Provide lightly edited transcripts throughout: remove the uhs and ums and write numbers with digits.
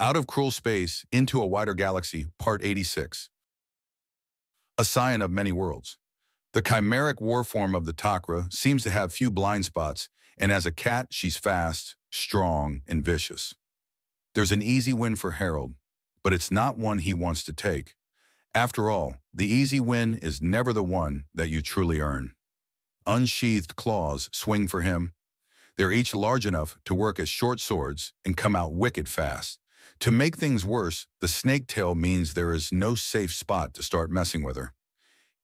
Out of Cruel Space, Into a Wider Galaxy, Part 86. A scion of many worlds. The chimeric war form of the Takra seems to have few blind spots, and as a cat, she's fast, strong, and vicious. There's an easy win for Harold, but it's not one he wants to take. After all, the easy win is never the one that you truly earn. Unsheathed claws swing for him. They're each large enough to work as short swords and come out wicked fast. To make things worse, the snake tail means there is no safe spot to start messing with her.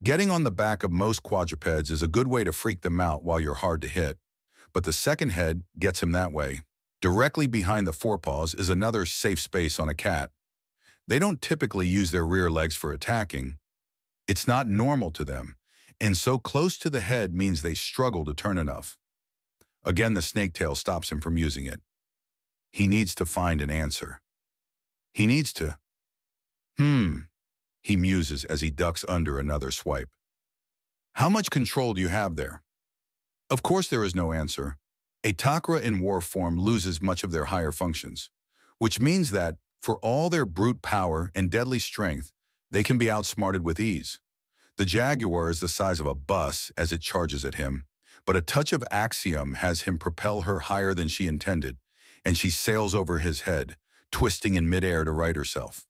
Getting on the back of most quadrupeds is a good way to freak them out while you're hard to hit, but the second head gets him that way. Directly behind the forepaws is another safe space on a cat. They don't typically use their rear legs for attacking. It's not normal to them, and so close to the head means they struggle to turn enough. Again, the snake tail stops him from using it. He needs to find an answer. He needs to. He muses as he ducks under another swipe. How much control do you have there? Of course there is no answer. A Takra in war form loses much of their higher functions, which means that, for all their brute power and deadly strength, they can be outsmarted with ease. The jaguar is the size of a bus as it charges at him, but a touch of axiom has him propel her higher than she intended, and she sails over his head, twisting in midair to right herself.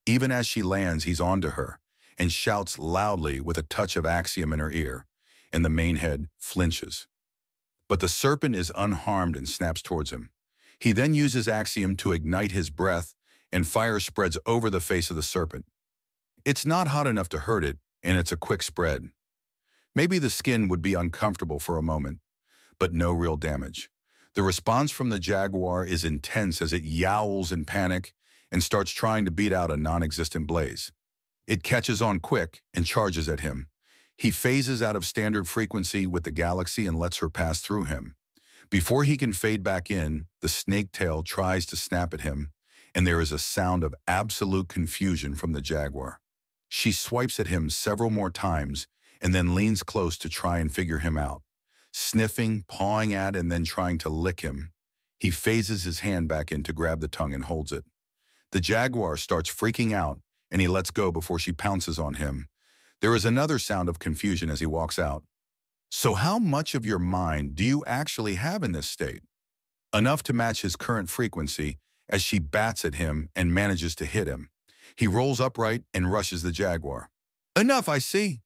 Even as she lands, he's onto her, and shouts loudly with a touch of axiom in her ear, and the main head flinches. But the serpent is unharmed and snaps towards him. He then uses axiom to ignite his breath, and fire spreads over the face of the serpent. It's not hot enough to hurt it, and it's a quick spread. Maybe the skin would be uncomfortable for a moment, but no real damage. The response from the jaguar is intense as it yowls in panic and starts trying to beat out a non-existent blaze. It catches on quick and charges at him. He phases out of standard frequency with the galaxy and lets her pass through him. Before he can fade back in, the snake tail tries to snap at him, and there is a sound of absolute confusion from the jaguar. She swipes at him several more times and then leans close to try and figure him out. Sniffing, pawing at, and then trying to lick him. He phases his hand back in to grab the tongue and holds it. The jaguar starts freaking out, and he lets go before she pounces on him. There is another sound of confusion as he walks out. So how much of your mind do you actually have in this state? Enough to match his current frequency as she bats at him and manages to hit him. He rolls upright and rushes the jaguar. Enough, I see.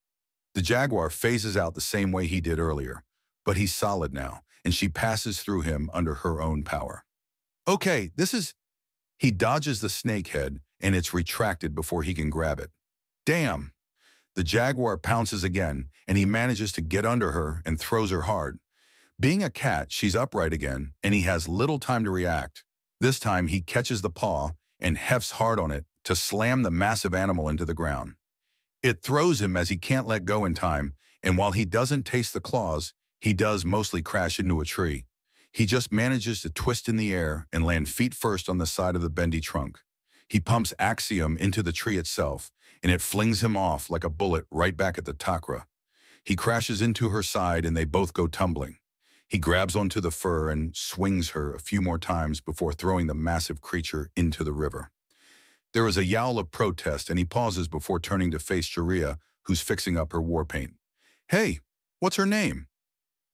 The jaguar phases out the same way he did earlier. But he's solid now, and she passes through him under her own power. Okay, this is... He dodges the snake head, and it's retracted before he can grab it. Damn! The jaguar pounces again, and he manages to get under her and throws her hard. Being a cat, she's upright again, and he has little time to react. This time, he catches the paw and hefts hard on it to slam the massive animal into the ground. It throws him as he can't let go in time, and while he doesn't taste the claws, he does mostly crash into a tree. He just manages to twist in the air and land feet first on the side of the bendy trunk. He pumps axiom into the tree itself, and it flings him off like a bullet right back at the Takra. He crashes into her side, and they both go tumbling. He grabs onto the fur and swings her a few more times before throwing the massive creature into the river. There is a yowl of protest, and he pauses before turning to face Sheryl, who's fixing up her war paint. Hey, what's her name?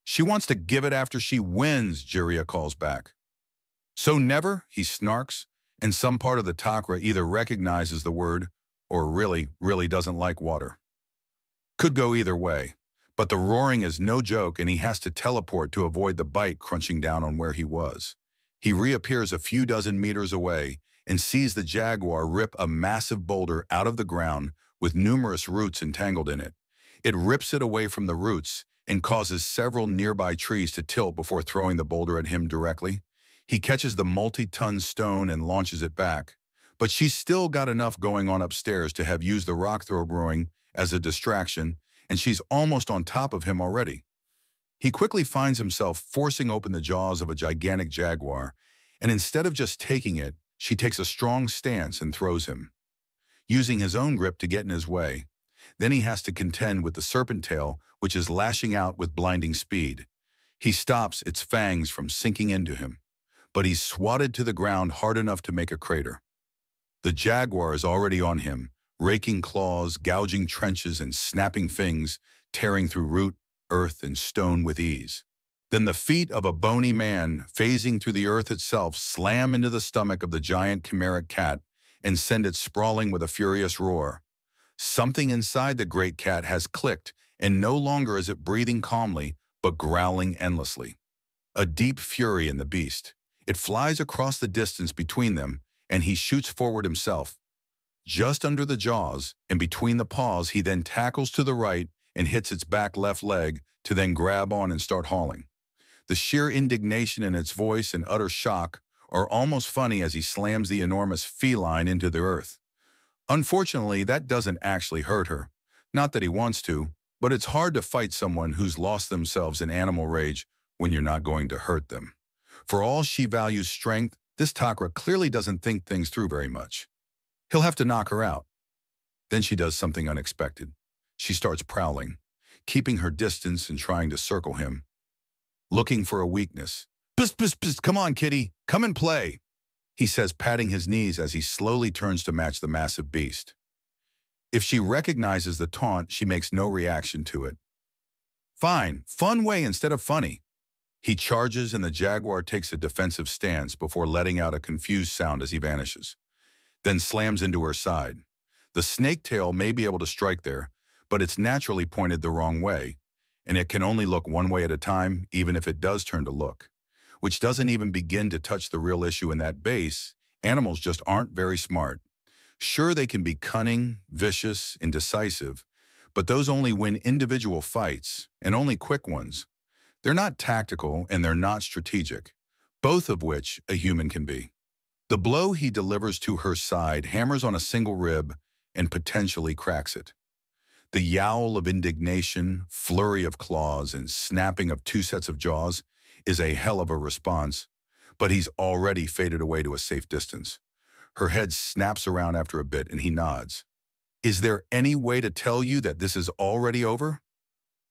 She wants to give it after she wins, Sheryl calls back. So never, he snarks, and some part of the Takra either recognizes the word or really doesn't like water. Could go either way, but the roaring is no joke and he has to teleport to avoid the bite crunching down on where he was. He reappears a few dozen meters away and sees the jaguar rip a massive boulder out of the ground with numerous roots entangled in it. It rips it away from the roots and causes several nearby trees to tilt before throwing the boulder at him directly. He catches the multi-ton stone and launches it back, but she's still got enough going on upstairs to have used the rock throwing as a distraction, and she's almost on top of him already. He quickly finds himself forcing open the jaws of a gigantic jaguar, and instead of just taking it, she takes a strong stance and throws him, using his own grip to get in his way. Then he has to contend with the serpent tail, which is lashing out with blinding speed. He stops its fangs from sinking into him, but he's swatted to the ground hard enough to make a crater. The jaguar is already on him, raking claws, gouging trenches, and snapping fangs, tearing through root, earth, and stone with ease. Then the feet of a bony man, phasing through the earth itself, slam into the stomach of the giant chimeric cat and send it sprawling with a furious roar. Something inside the great cat has clicked, and no longer is it breathing calmly, but growling endlessly. A deep fury in the beast. It flies across the distance between them, and he shoots forward himself. Just under the jaws and between the paws, he then tackles to the right and hits its back left leg to then grab on and start hauling. The sheer indignation in its voice and utter shock are almost funny as he slams the enormous feline into the earth. Unfortunately, that doesn't actually hurt her. Not that he wants to, but it's hard to fight someone who's lost themselves in animal rage when you're not going to hurt them. For all she values strength, this Takra clearly doesn't think things through very much. He'll have to knock her out. Then she does something unexpected. She starts prowling, keeping her distance and trying to circle him, looking for a weakness. "Psst, psst, psst, come on, kitty, come and play," he says, patting his knees as he slowly turns to match the massive beast. If she recognizes the taunt, she makes no reaction to it. Fine, fun way instead of funny. He charges and the jaguar takes a defensive stance before letting out a confused sound as he vanishes, then slams into her side. The snake tail may be able to strike there, but it's naturally pointed the wrong way, and it can only look one way at a time, even if it does turn to look, which doesn't even begin to touch the real issue in that base. Animals just aren't very smart. Sure, they can be cunning, vicious, and decisive, but those only win individual fights, and only quick ones. They're not tactical and they're not strategic, both of which a human can be. The blow he delivers to her side hammers on a single rib and potentially cracks it. The yowl of indignation, flurry of claws, and snapping of two sets of jaws is a hell of a response, but he's already faded away to a safe distance. Her head snaps around after a bit and he nods. "Is there any way to tell you that this is already over?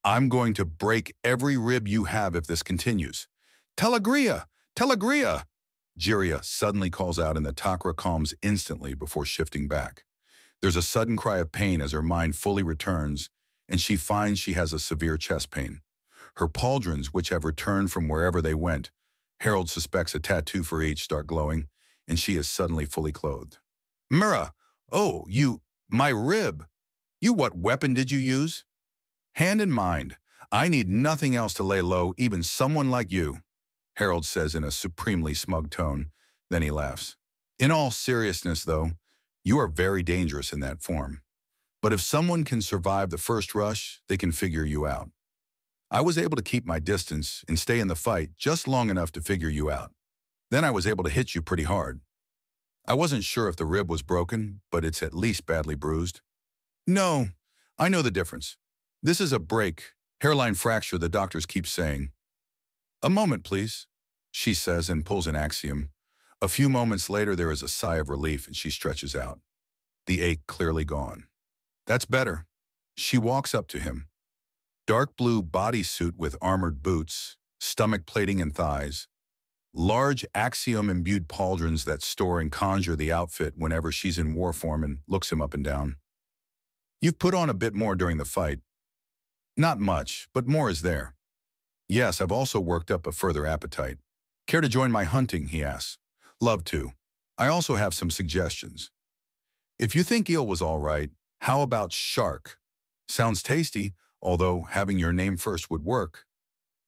I'm going to break every rib you have if this continues." "Telegria! Telegria!" Jiria suddenly calls out and the Takra calms instantly before shifting back. There's a sudden cry of pain as her mind fully returns, and she finds she has a severe chest pain. Her pauldrons, which have returned from wherever they went, Harold suspects a tattoo for each, start glowing, and she is suddenly fully clothed. "Mira! Oh, my rib! What weapon did you use?" "Hand in mind, I need nothing else to lay low even someone like you," Harold says in a supremely smug tone. Then he laughs. "In all seriousness, though, you are very dangerous in that form. But if someone can survive the first rush, they can figure you out. I was able to keep my distance and stay in the fight just long enough to figure you out. Then I was able to hit you pretty hard. I wasn't sure if the rib was broken, but it's at least badly bruised." "No, I know the difference. This is a break, hairline fracture the doctors keep saying." "A moment, please," she says and pulls an axiom. A few moments later, there is a sigh of relief and she stretches out. The ache clearly gone. "That's better." She walks up to him. Dark blue bodysuit with armored boots, stomach plating and thighs. Large axiom-imbued pauldrons that store and conjure the outfit whenever she's in war form, and looks him up and down. "You've put on a bit more during the fight." "Not much, but more is there." "Yes, I've also worked up a further appetite." "Care to join my hunting?" he asks. "Love to. I also have some suggestions. If you think eel was all right, how about shark? Sounds tasty, although having your name first would work."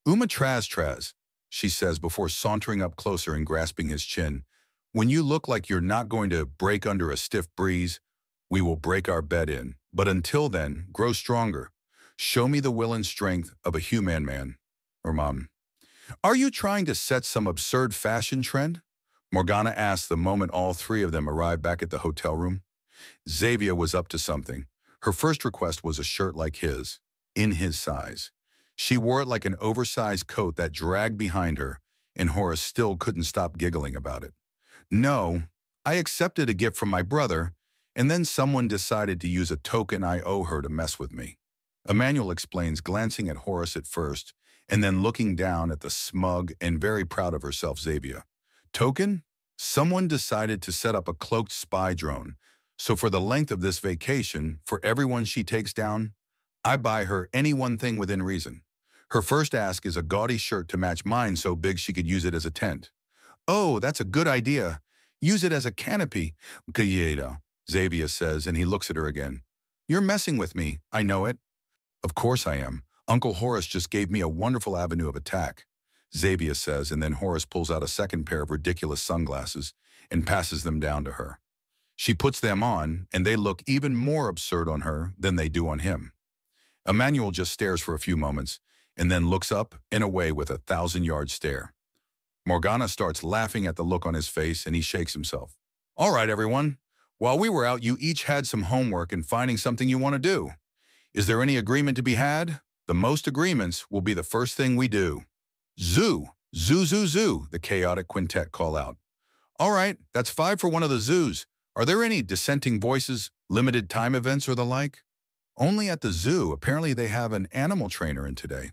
Traz," she says before sauntering up closer and grasping his chin. "When you look like you're not going to break under a stiff breeze, we will break our bed in. But until then, grow stronger. Show me the will and strength of a human man, or mom." "Are you trying to set some absurd fashion trend?" Morgana asked the moment all three of them arrived back at the hotel room. Xavier was up to something. Her first request was a shirt like his, in his size. She wore it like an oversized coat that dragged behind her, and Horace still couldn't stop giggling about it. "No, I accepted a gift from my brother, and then someone decided to use a token I owe her to mess with me." Emmanuel explains, glancing at Horace at first, and then looking down at the smug and very proud of herself Xavier. Token? Someone decided to set up a cloaked spy drone. So for the length of this vacation, for everyone she takes down, I buy her any one thing within reason. Her first ask is a gaudy shirt to match mine so big she could use it as a tent. Oh, that's a good idea. Use it as a canopy, Xavier says, and he looks at her again. You're messing with me, I know it. Of course I am. Uncle Horace just gave me a wonderful avenue of attack, Xavier says, and then Horace pulls out a second pair of ridiculous sunglasses and passes them down to her. She puts them on, and they look even more absurd on her than they do on him. Emmanuel just stares for a few moments, and then looks up and away with a 1,000-yard stare. Morgana starts laughing at the look on his face, and he shakes himself. All right, everyone. While we were out, you each had some homework in finding something you want to do. Is there any agreement to be had? The most agreements will be the first thing we do. Zoo, zoo, zoo, zoo, the chaotic quintet call out. All right, that's 5 for one of the zoos. Are there any dissenting voices, limited time events, or the like? Only at the zoo. Apparently they have an animal trainer in today.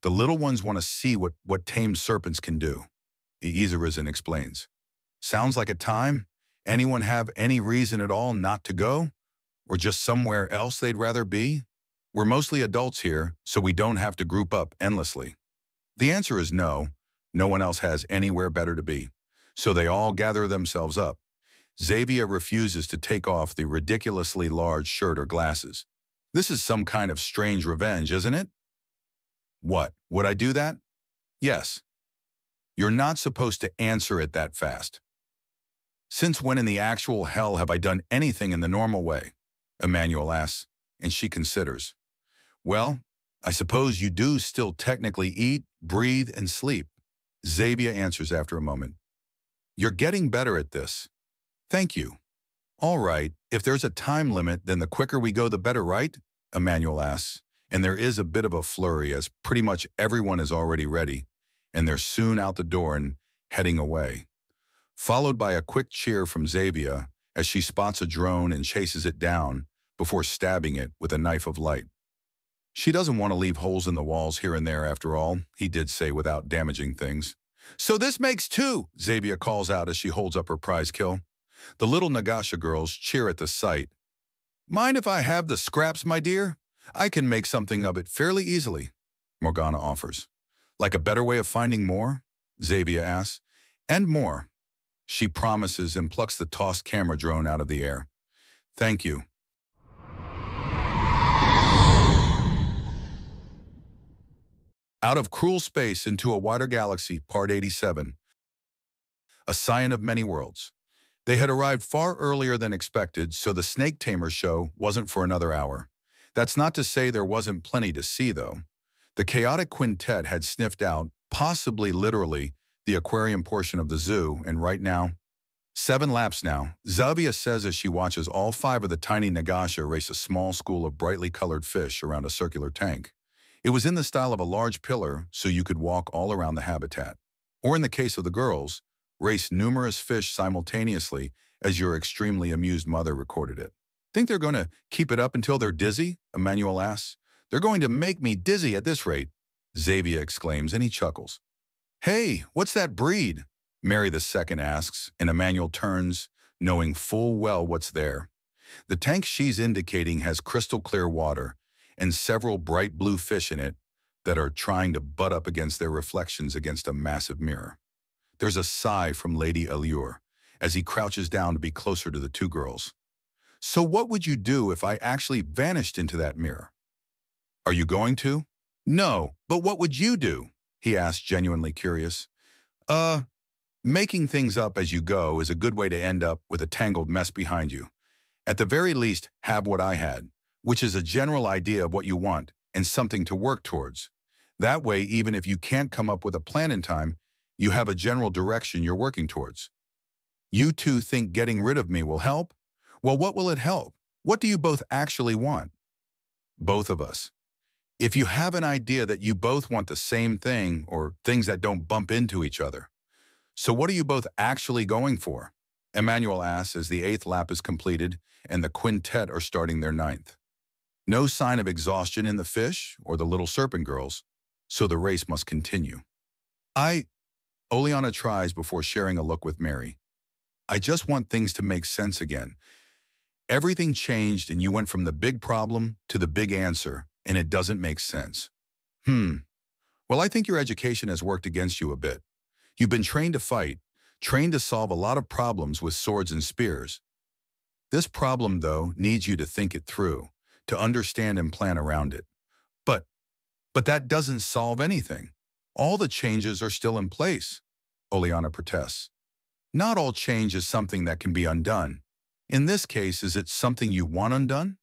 The little ones want to see what tame serpents can do. Izarizan explains. Sounds like a time. Anyone have any reason at all not to go? Or just somewhere else they'd rather be? We're mostly adults here, so we don't have to group up endlessly. The answer is no. No one else has anywhere better to be. So they all gather themselves up. Xavier refuses to take off the ridiculously large shirt or glasses. This is some kind of strange revenge, isn't it? What? Would I do that? Yes. You're not supposed to answer it that fast. Since when in the actual hell have I done anything in the normal way? Emmanuel asks, and she considers. Well, I suppose you do still technically eat, breathe, and sleep. Xavier answers after a moment. You're getting better at this. Thank you. All right, if there's a time limit, then the quicker we go, the better, right? Emmanuel asks, and there is a bit of a flurry as pretty much everyone is already ready, and they're soon out the door and heading away. Followed by a quick cheer from Xavier as she spots a drone and chases it down before stabbing it with a knife of light. She doesn't want to leave holes in the walls here and there after all, he did say without damaging things. So this makes 2, Xavier calls out as she holds up her prize kill. The little Nagasha girls cheer at the sight. Mind if I have the scraps, my dear? I can make something of it fairly easily, Morgana offers. Like a better way of finding more? Xavier asks. And more. She promises and plucks the tossed camera drone out of the air. Thank you. Out of cruel space into a wider galaxy, Part 87. A scion of many worlds. They had arrived far earlier than expected, so the Snake Tamer show wasn't for another hour. That's not to say there wasn't plenty to see, though. The chaotic quintet had sniffed out, possibly literally, the aquarium portion of the zoo, and right now, 7 laps now, Xavier says as she watches all 5 of the tiny Nagasha race a small school of brightly colored fish around a circular tank. It was in the style of a large pillar, so you could walk all around the habitat. Or in the case of the girls, race numerous fish simultaneously as your extremely amused mother recorded it. Think they're going to keep it up until they're dizzy? Emmanuel asks. They're going to make me dizzy at this rate, Xavier exclaims, and he chuckles. Hey, what's that breed? Mary II asks, and Emmanuel turns, knowing full well what's there. The tank she's indicating has crystal clear water and several bright blue fish in it that are trying to butt up against their reflections against a massive mirror. There's a sigh from Lady Allure as he crouches down to be closer to the 2 girls. So what would you do if I actually vanished into that mirror? Are you going to? No, but what would you do? He asked, genuinely curious. Making things up as you go is a good way to end up with a tangled mess behind you. At the very least, have what I had, which is a general idea of what you want and something to work towards. That way, even if you can't come up with a plan in time, you have a general direction you're working towards. You 2 think getting rid of me will help? Well, what will it help? What do you both actually want? Both of us. If you have an idea that you both want the same thing or things that don't bump into each other. So what are you both actually going for? Emmanuel asks as the 8th lap is completed and the quintet are starting their 9th. No sign of exhaustion in the fish or the little serpent girls, so the race must continue. Oleana tries before sharing a look with Mary. I just want things to make sense again. Everything changed and you went from the big problem to the big answer, and it doesn't make sense. Well, I think your education has worked against you a bit. You've been trained to fight, trained to solve a lot of problems with swords and spears. This problem, though, needs you to think it through, to understand and plan around it. But that doesn't solve anything. All the changes are still in place, Oleana protests. Not all change is something that can be undone. In this case, is it something you want undone?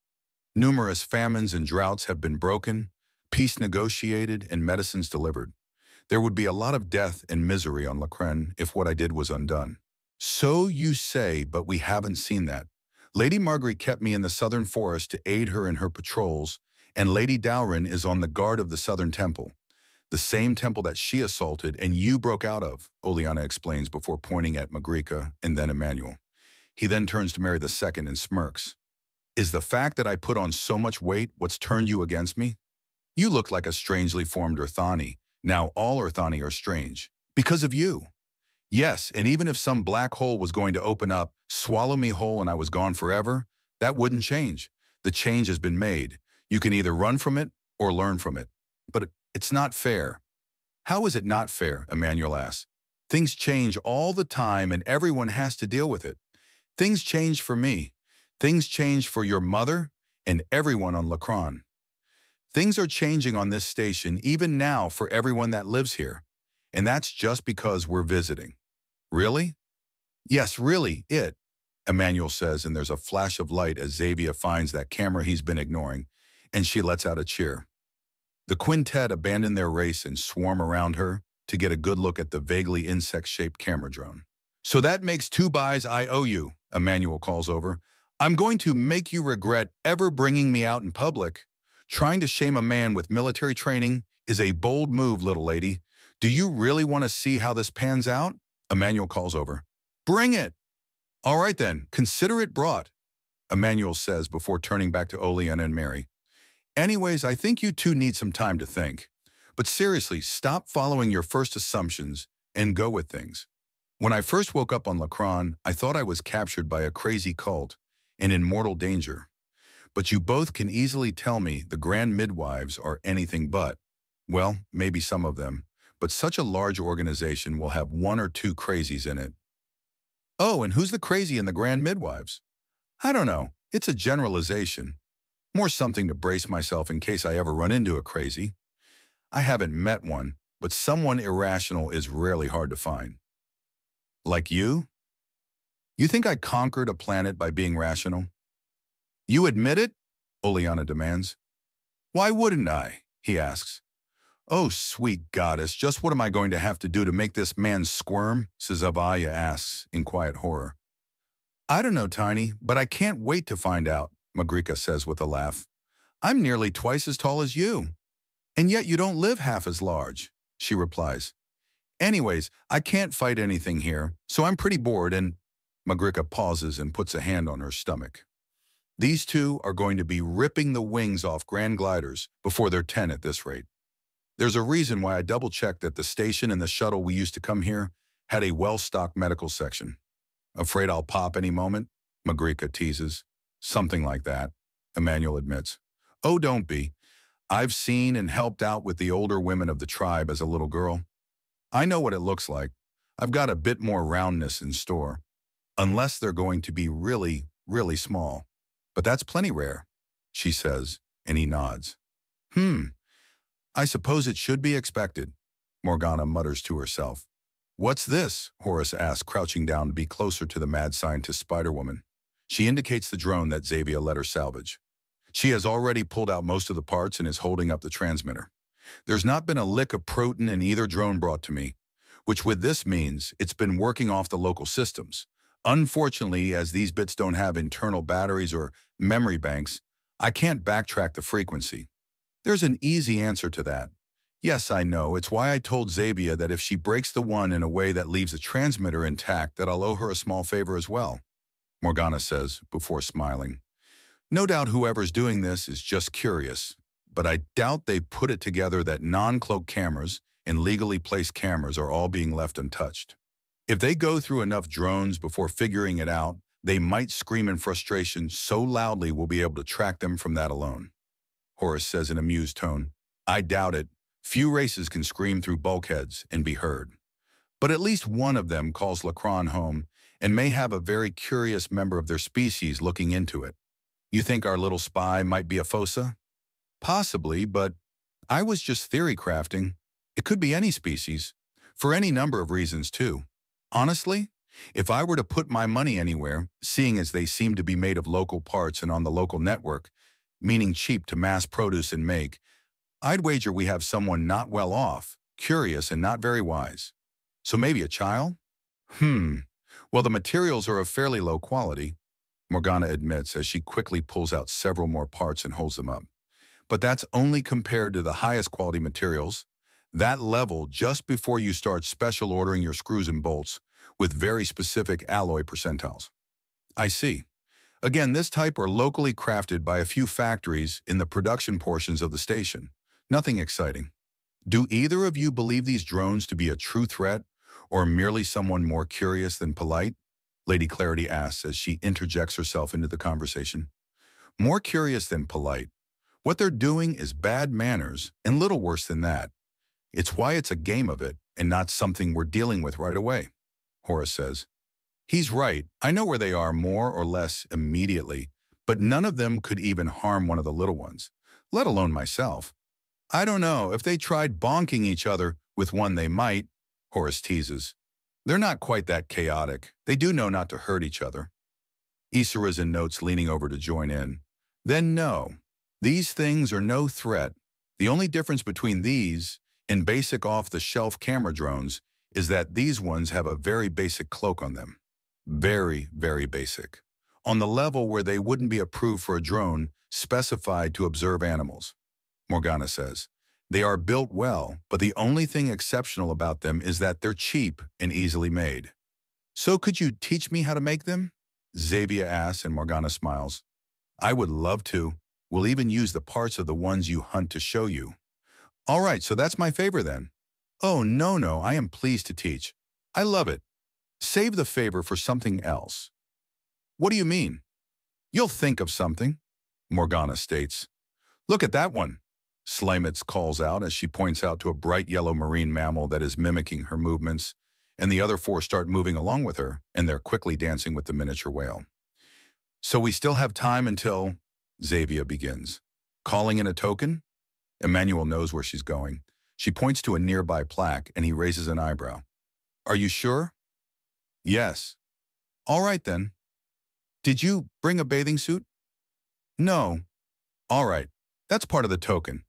Numerous famines and droughts have been broken, peace negotiated, and medicines delivered. There would be a lot of death and misery on Lacren if what I did was undone. So you say, but we haven't seen that. Lady Margaery kept me in the southern forest to aid her in her patrols, and Lady Darrin is on the guard of the southern temple. The same temple that she assaulted and you broke out of, Oleana explains before pointing at Magrica and then Emmanuel. He then turns to Mary II and smirks. Is the fact that I put on so much weight what's turned you against me? You look like a strangely formed Urthani. Now all Urthani are strange. Because of you. Yes, and even if some black hole was going to open up, swallow me whole and I was gone forever, that wouldn't change. The change has been made. You can either run from it or learn from it. But it's not fair. How is it not fair, Emmanuel asks. Things change all the time and everyone has to deal with it. Things change for me. Things change for your mother and everyone on Lacron. Things are changing on this station even now for everyone that lives here. And that's just because we're visiting. Really? Yes, really, Emmanuel says, and there's a flash of light as Xavier finds that camera he's been ignoring, and she lets out a cheer. The quintet abandon their race and swarm around her to get a good look at the vaguely insect-shaped camera drone. So that makes 2 buys I owe you, Emmanuel calls over. I'm going to make you regret ever bringing me out in public. Trying to shame a man with military training is a bold move, little lady. Do you really want to see how this pans out? Emmanuel calls over. Bring it! All right then, consider it brought, Emmanuel says before turning back to Oleana and Mary. Anyways, I think you two need some time to think. But seriously, stop following your first assumptions and go with things. When I first woke up on Lacron, I thought I was captured by a crazy cult and in mortal danger. But you both can easily tell me the Grand Midwives are anything but. Well, maybe some of them, but such a large organization will have 1 or 2 crazies in it. Oh, and who's the crazy in the Grand Midwives? I don't know. It's a generalization. More something to brace myself in case I ever run into a crazy. I haven't met one, but someone irrational is rarely hard to find. Like you? You think I conquered a planet by being rational? You admit it? Oleana demands. Why wouldn't I? He asks. Oh, sweet goddess, just what am I going to have to do to make this man squirm? Zavaya asks in quiet horror. I don't know, Tiny, but I can't wait to find out, Magrica says with a laugh. I'm nearly twice as tall as you. And yet you don't live half as large, she replies. Anyways, I can't fight anything here, so I'm pretty bored and… Magrica pauses and puts a hand on her stomach. These two are going to be ripping the wings off Grand Gliders before they're 10 at this rate. There's a reason why I double-checked that the station and the shuttle we used to come here had a well-stocked medical section. Afraid I'll pop any moment? Magrica teases. Something like that, Emmanuel admits. Oh, don't be. I've seen and helped out with the older women of the tribe as a little girl. I know what it looks like. I've got a bit more roundness in store. Unless they're going to be really, really small. But that's plenty rare, she says, and he nods. I suppose it should be expected, Morgana mutters to herself. What's this? Horace asks, crouching down to be closer to the mad scientist Spider-Woman. She indicates the drone that Xavier let her salvage. She has already pulled out most of the parts and is holding up the transmitter. There's not been a lick of protein in either drone brought to me, which with this means it's been working off the local systems. Unfortunately, as these bits don't have internal batteries or memory banks, I can't backtrack the frequency. There's an easy answer to that. Yes, I know. It's why I told Xavier that if she breaks the one in a way that leaves the transmitter intact, that I'll owe her a small favor as well, Morgana says before smiling. No doubt whoever's doing this is just curious, but I doubt they put it together that non-cloak cameras and legally placed cameras are all being left untouched. If they go through enough drones before figuring it out, they might scream in frustration so loudly we'll be able to track them from that alone. Horace says in an amused tone, I doubt it. Few races can scream through bulkheads and be heard. But at least one of them calls Lacron home and may have a very curious member of their species looking into it. You think our little spy might be a fossa? Possibly, but I was just theory crafting. It could be any species, for any number of reasons too. Honestly, if I were to put my money anywhere, seeing as they seem to be made of local parts and on the local network, meaning cheap to mass produce and make, I'd wager we have someone not well off, curious and not very wise. So maybe a child? Well, the materials are of fairly low quality, Morgana admits as she quickly pulls out several more parts and holds them up. But that's only compared to the highest quality materials. That level just before you start special ordering your screws and bolts with very specific alloy percentiles. I see. Again, this type are locally crafted by a few factories in the production portions of the station. Nothing exciting. Do either of you believe these drones to be a true threat or merely someone more curious than polite? Lady Clarity asks as she interjects herself into the conversation. More curious than polite. What they're doing is bad manners and little worse than that. It's why it's a game of it and not something we're dealing with right away, Horace says. He's right. I know where they are more or less immediately, but none of them could even harm one of the little ones, let alone myself. I don't know. If they tried bonking each other with one they might, Horace teases. They're not quite that chaotic. They do know not to hurt each other. Isarazen notes leaning over to join in. Then no. These things are no threat. The only difference between these and basic off-the-shelf camera drones is that these ones have a very basic cloak on them. Very, very basic. On the level where they wouldn't be approved for a drone specified to observe animals. Morgana says. They are built well, but the only thing exceptional about them is that they're cheap and easily made. So could you teach me how to make them? Xavier asks and Morgana smiles. I would love to. We'll even use the parts of the ones you hunt to show you. All right, so that's my favor then. Oh, no, I am pleased to teach. I love it. Save the favor for something else. What do you mean? You'll think of something, Morgana states. Look at that one, Slimitz calls out as she points out to a bright yellow marine mammal that is mimicking her movements, and the other four start moving along with her, and they're quickly dancing with the miniature whale. So we still have time until, Xavier begins. Calling in a token? Emmanuel knows where she's going. She points to a nearby plaque, and he raises an eyebrow. Are you sure? Yes. All right, then. Did you bring a bathing suit? No. All right. That's part of the token.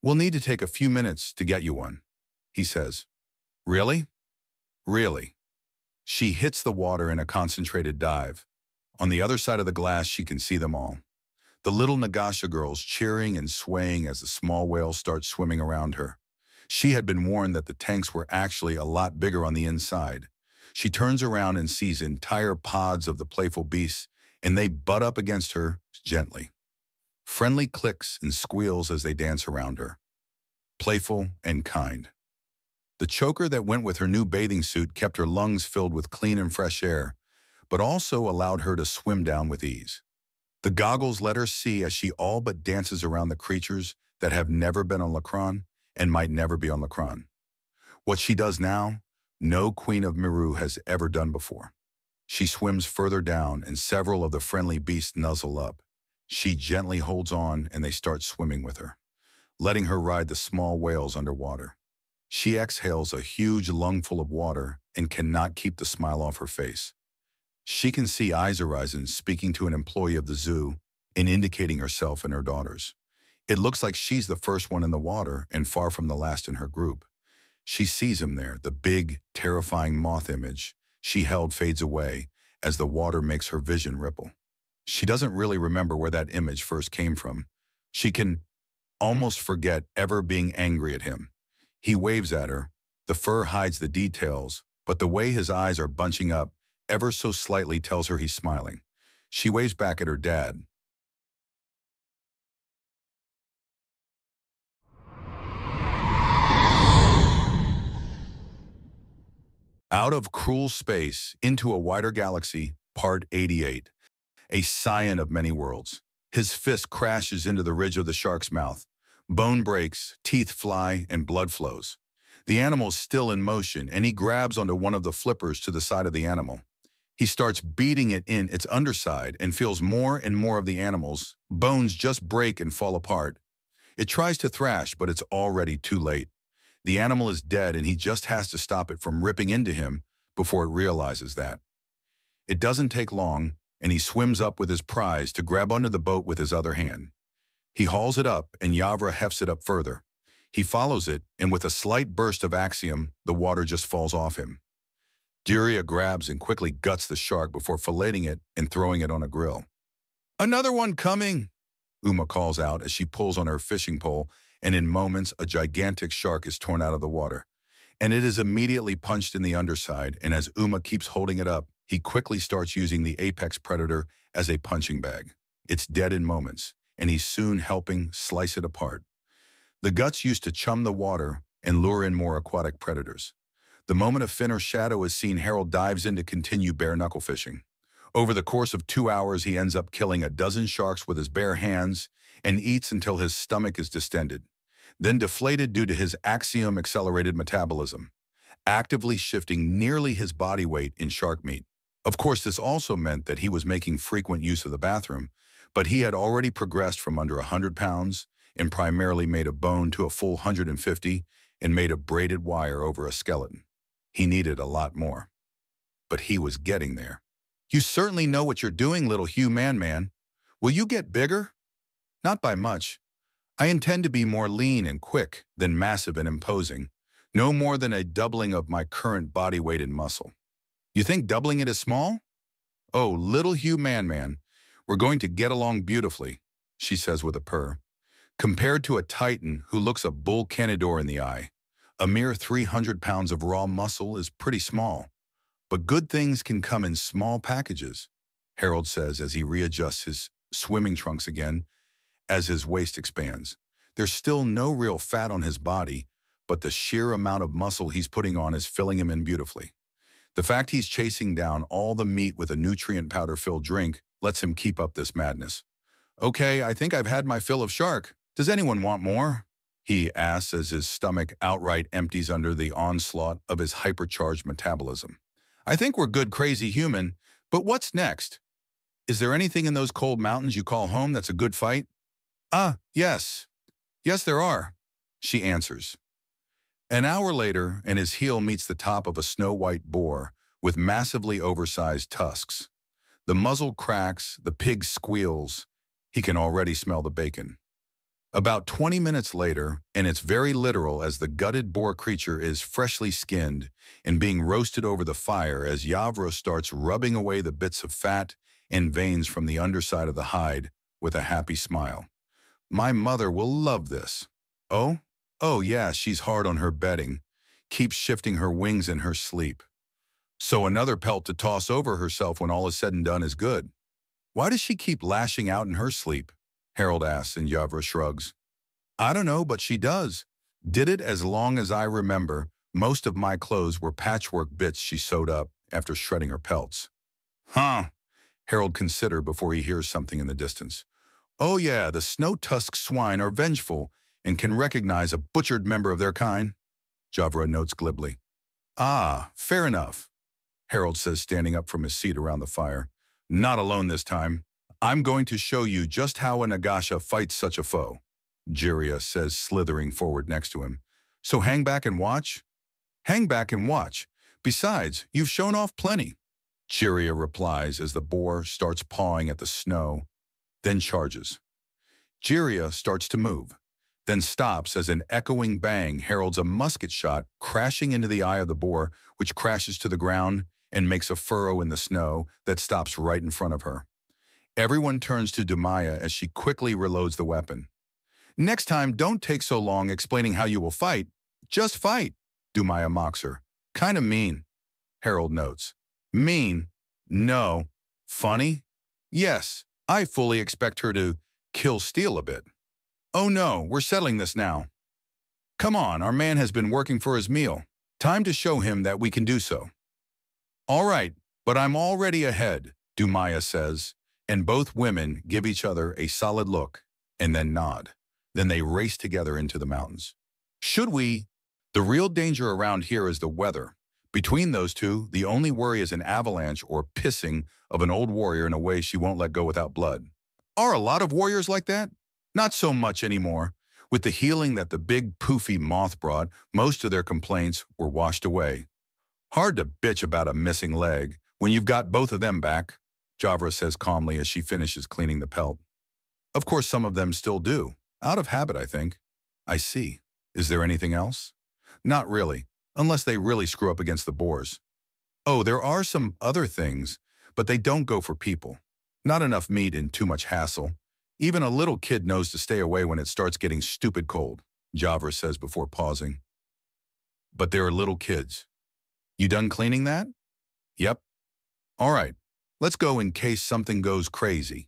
We'll need to take a few minutes to get you one, he says. Really? Really. She hits the water in a concentrated dive. On the other side of the glass, she can see them all. The little Nagasha girls cheering and swaying as the small whales start swimming around her. She had been warned that the tanks were actually a lot bigger on the inside. She turns around and sees entire pods of the playful beasts, and they butt up against her gently. Friendly clicks and squeals as they dance around her. Playful and kind. The choker that went with her new bathing suit kept her lungs filled with clean and fresh air, but also allowed her to swim down with ease. The goggles let her see as she all but dances around the creatures that have never been on Lacron and might never be on Lacron. What she does now, no Queen of Meru has ever done before. She swims further down and several of the friendly beasts nuzzle up. She gently holds on and they start swimming with her, letting her ride the small whales underwater. She exhales a huge lungful of water and cannot keep the smile off her face. She can see Isarazen speaking to an employee of the zoo and indicating herself and her daughters. It looks like she's the first one in the water and far from the last in her group. She sees him there, the big, terrifying moth image she held fades away as the water makes her vision ripple. She doesn't really remember where that image first came from. She can almost forget ever being angry at him. He waves at her. The fur hides the details, but the way his eyes are bunching up ever so slightly tells her he's smiling. She waves back at her dad. Out of cruel space into a wider galaxy, Part 88. A scion of many worlds. His fist crashes into the ridge of the shark's mouth. Bone breaks, teeth fly, and blood flows. The animal's still in motion, and he grabs onto one of the flippers to the side of the animal. He starts beating it in its underside and feels more and more of the animal's bones just break and fall apart. It tries to thrash, but it's already too late. The animal is dead, and he just has to stop it from ripping into him before it realizes that. It doesn't take long, and he swims up with his prize to grab onto the boat with his other hand. He hauls it up, and Yavra hefts it up further. He follows it, and with a slight burst of axiom, the water just falls off him. Jiria grabs and quickly guts the shark before filleting it and throwing it on a grill. "Another one coming!" Uma calls out as she pulls on her fishing pole, and in moments a gigantic shark is torn out of the water. And it is immediately punched in the underside, and as Uma keeps holding it up, he quickly starts using the apex predator as a punching bag. It's dead in moments, and he's soon helping slice it apart. The guts used to chum the water and lure in more aquatic predators. The moment a fin or shadow is seen, Harold dives in to continue bare-knuckle fishing. Over the course of 2 hours, he ends up killing a dozen sharks with his bare hands and eats until his stomach is distended, then deflated due to his axiom-accelerated metabolism, actively shifting nearly his body weight in shark meat. Of course, this also meant that he was making frequent use of the bathroom, but he had already progressed from under 100 pounds and primarily made of bone to a full 150 and made of braided wire over a skeleton. He needed a lot more. But he was getting there. "You certainly know what you're doing, little Hugh Man. Will you get bigger?" "Not by much. I intend to be more lean and quick than massive and imposing, no more than a doubling of my current body weight in muscle." "You think doubling it is small?" "Oh, little Hugh Man, we're going to get along beautifully," she says with a purr. "Compared to a titan who looks a bull Canidor in the eye, a mere 300 pounds of raw muscle is pretty small. But good things can come in small packages," Harold says as he readjusts his swimming trunks again as his waist expands. There's still no real fat on his body, but the sheer amount of muscle he's putting on is filling him in beautifully. The fact he's chasing down all the meat with a nutrient powder-filled drink lets him keep up this madness. "Okay, I think I've had my fill of shark. Does anyone want more?" he asks as his stomach outright empties under the onslaught of his hypercharged metabolism. "I think we're good, crazy human, but what's next? Is there anything in those cold mountains you call home that's a good fight?" Yes. Yes, there are," she answers. An hour later, and his heel meets the top of a snow-white boar with massively oversized tusks. The muzzle cracks, the pig squeals. He can already smell the bacon. About 20 minutes later, and it's very literal as the gutted boar creature is freshly skinned and being roasted over the fire as Yavra starts rubbing away the bits of fat and veins from the underside of the hide with a happy smile. "My mother will love this." Oh yeah, she's hard on her bedding, keeps shifting her wings in her sleep. "So another pelt to toss over herself when all is said and done is good." "Why does she keep lashing out in her sleep?" Harold asks, and Yavra shrugs. "I don't know, but she does. Did it as long as I remember. Most of my clothes were patchwork bits she sewed up after shredding her pelts." "Huh," Harold considers before he hears something in the distance. "Oh yeah, the snow-tusked swine are vengeful and can recognize a butchered member of their kind," Yavra notes glibly. "Ah, fair enough," Harold says, standing up from his seat around the fire. "Not alone this time. I'm going to show you just how a Nagasha fights such a foe," Jiria says, slithering forward next to him. "So hang back and watch?" "Hang back and watch. Besides, you've shown off plenty," Jiria replies as the boar starts pawing at the snow, then charges. Jiria starts to move, then stops as an echoing bang heralds a musket shot crashing into the eye of the boar, which crashes to the ground and makes a furrow in the snow that stops right in front of her. Everyone turns to Dumaya as she quickly reloads the weapon. "Next time, don't take so long explaining how you will fight. Just fight," Dumaya mocks her. "Kinda mean," Harold notes. "Mean? No. Funny? Yes, I fully expect her to kill Steel a bit." "Oh no, we're settling this now. Come on, our man has been working for his meal. Time to show him that we can do so." All right, but I'm already ahead, Dumaya says, and both women give each other a solid look and then nod. Then they race together into the mountains. Should we? The real danger around here is the weather. Between those two, the only worry is an avalanche or pissing of an old warrior in a way she won't let go without blood. Are a lot of warriors like that? Not so much anymore. With the healing that the big poofy moth brought, most of their complaints were washed away. Hard to bitch about a missing leg when you've got both of them back, Javra says calmly as she finishes cleaning the pelt. Of course, some of them still do. Out of habit, I think. I see. Is there anything else? Not really, unless they really screw up against the boars. Oh, there are some other things, but they don't go for people. Not enough meat and too much hassle. Even a little kid knows to stay away when it starts getting stupid cold, Javra says before pausing. But there are little kids. You done cleaning that? Yep. All right, let's go in case something goes crazy,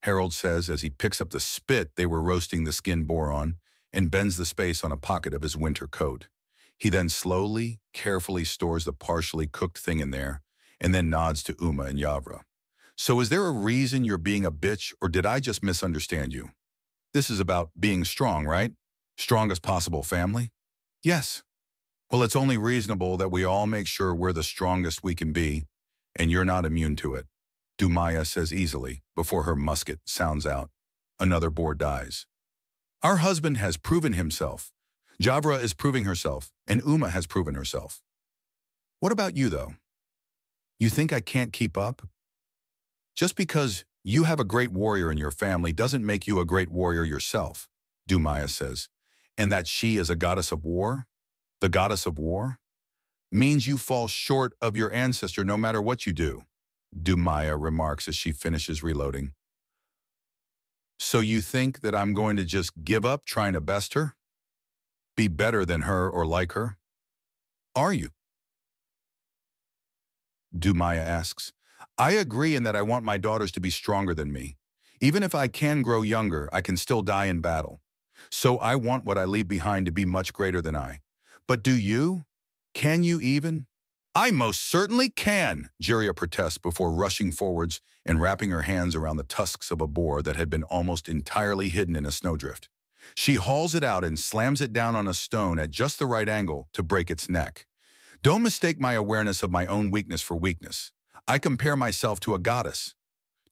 Harold says as he picks up the spit they were roasting the skinned boar on and bends the space on a pocket of his winter coat. He then slowly, carefully stores the partially cooked thing in there and then nods to Uma and Javra. So is there a reason you're being a bitch, or did I just misunderstand you? This is about being strong, right? Strongest possible family? Yes. Well, it's only reasonable that we all make sure we're the strongest we can be, and you're not immune to it, Dumaya says easily before her musket sounds out. Another boar dies. Our husband has proven himself. Javra is proving herself, and Uma has proven herself. What about you, though? You think I can't keep up? Just because you have a great warrior in your family doesn't make you a great warrior yourself, Dumaya says. And that she is a goddess of war, the goddess of war, means you fall short of your ancestor no matter what you do, Dumaya remarks as she finishes reloading. So you think that I'm going to just give up trying to best her? Be better than her or like her? Are you? Dumaya asks. I agree in that I want my daughters to be stronger than me. Even if I can grow younger, I can still die in battle. So I want what I leave behind to be much greater than I. But do you? Can you even? I most certainly can, Jiria protests before rushing forwards and wrapping her hands around the tusks of a boar that had been almost entirely hidden in a snowdrift. She hauls it out and slams it down on a stone at just the right angle to break its neck. Don't mistake my awareness of my own weakness for weakness. I compare myself to a goddess.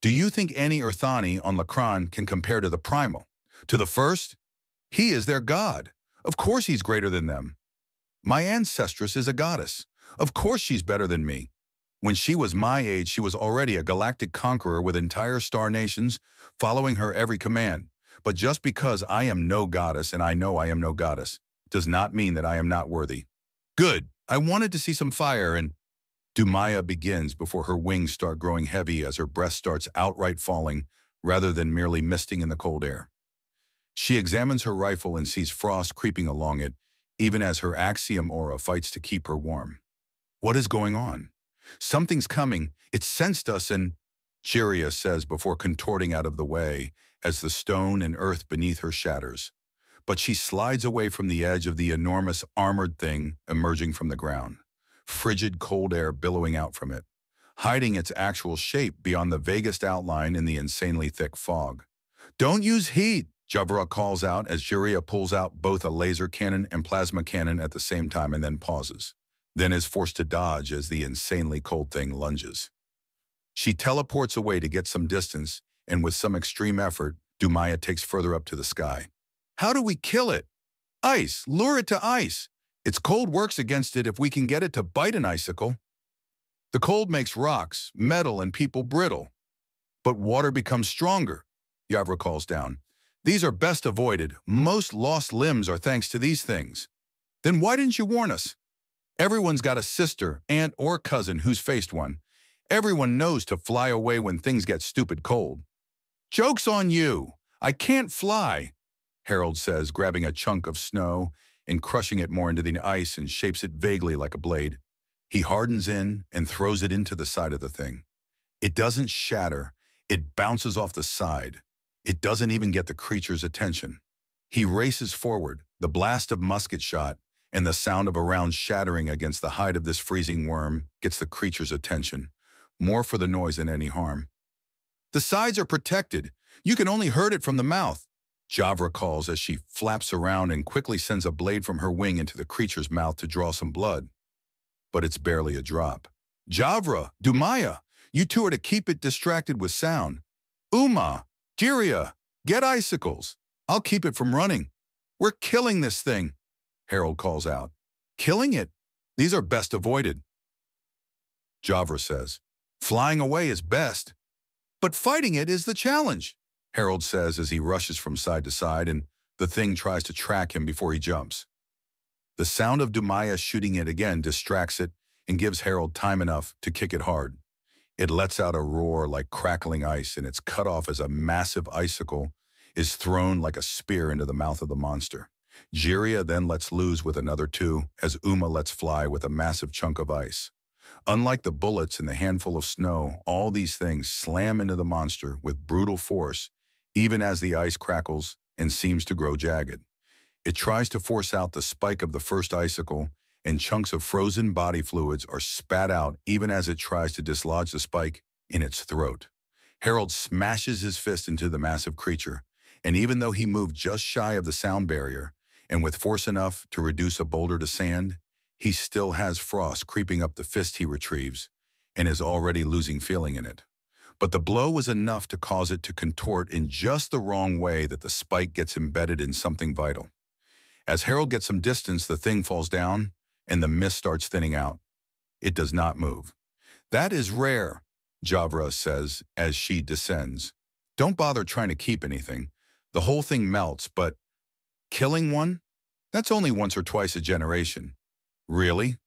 Do you think any or Thani on Lakran can compare to the primal? To the first? He is their god. Of course he's greater than them. My ancestress is a goddess. Of course she's better than me. When she was my age, she was already a galactic conqueror with entire star nations following her every command. But just because I am no goddess and I know I am no goddess does not mean that I am not worthy. Good. I wanted to see some fire and... Dumaya begins before her wings start growing heavy as her breath starts outright falling rather than merely misting in the cold air. She examines her rifle and sees frost creeping along it, even as her axiom aura fights to keep her warm. What is going on? Something's coming. It sensed us and... Jiria says before contorting out of the way as the stone and earth beneath her shatters. But she slides away from the edge of the enormous armored thing emerging from the ground. Frigid cold air billowing out from it, hiding its actual shape beyond the vaguest outline in the insanely thick fog. Don't use heat, Javra calls out as Jiria pulls out both a laser cannon and plasma cannon at the same time and then pauses, then is forced to dodge as the insanely cold thing lunges. She teleports away to get some distance, and with some extreme effort, Dumaya takes further up to the sky. How do we kill it? Ice, lure it to ice. Its cold works against it if we can get it to bite an icicle. The cold makes rocks, metal, and people brittle. But water becomes stronger, Javra calls down. These are best avoided. Most lost limbs are thanks to these things. Then why didn't you warn us? Everyone's got a sister, aunt, or cousin who's faced one. Everyone knows to fly away when things get stupid cold. Joke's on you. I can't fly, Harold says, grabbing a chunk of snow and crushing it more into the ice and shapes it vaguely like a blade. He hardens in and throws it into the side of the thing. It doesn't shatter. It bounces off the side. It doesn't even get the creature's attention. He races forward, the blast of musket shot, and the sound of a round shattering against the hide of this freezing worm gets the creature's attention, more for the noise than any harm. "The sides are protected. You can only hurt it from the mouth," Javra calls as she flaps around and quickly sends a blade from her wing into the creature's mouth to draw some blood. But it's barely a drop. "Javra, Dumaya, you two are to keep it distracted with sound. Uma, Giria, get icicles. I'll keep it from running. We're killing this thing," Harold calls out. "Killing it? These are best avoided," Javra says. "Flying away is best." "But fighting it is the challenge," Harold says as he rushes from side to side and the thing tries to track him before he jumps. The sound of Dumaya shooting it again distracts it and gives Harold time enough to kick it hard. It lets out a roar like crackling ice, and it's cut off as a massive icicle is thrown like a spear into the mouth of the monster. Giria then lets loose with another two as Uma lets fly with a massive chunk of ice. Unlike the bullets and the handful of snow, all these things slam into the monster with brutal force, even as the ice crackles and seems to grow jagged. It tries to force out the spike of the first icicle, and chunks of frozen body fluids are spat out even as it tries to dislodge the spike in its throat. Harold smashes his fist into the massive creature, and even though he moved just shy of the sound barrier, and with force enough to reduce a boulder to sand, he still has frost creeping up the fist he retrieves, and is already losing feeling in it. But the blow was enough to cause it to contort in just the wrong way that the spike gets embedded in something vital. As Harold gets some distance, the thing falls down, and the mist starts thinning out. It does not move. "That is rare," Javra says as she descends. "Don't bother trying to keep anything. The whole thing melts, but killing one? That's only once or twice a generation." "Really?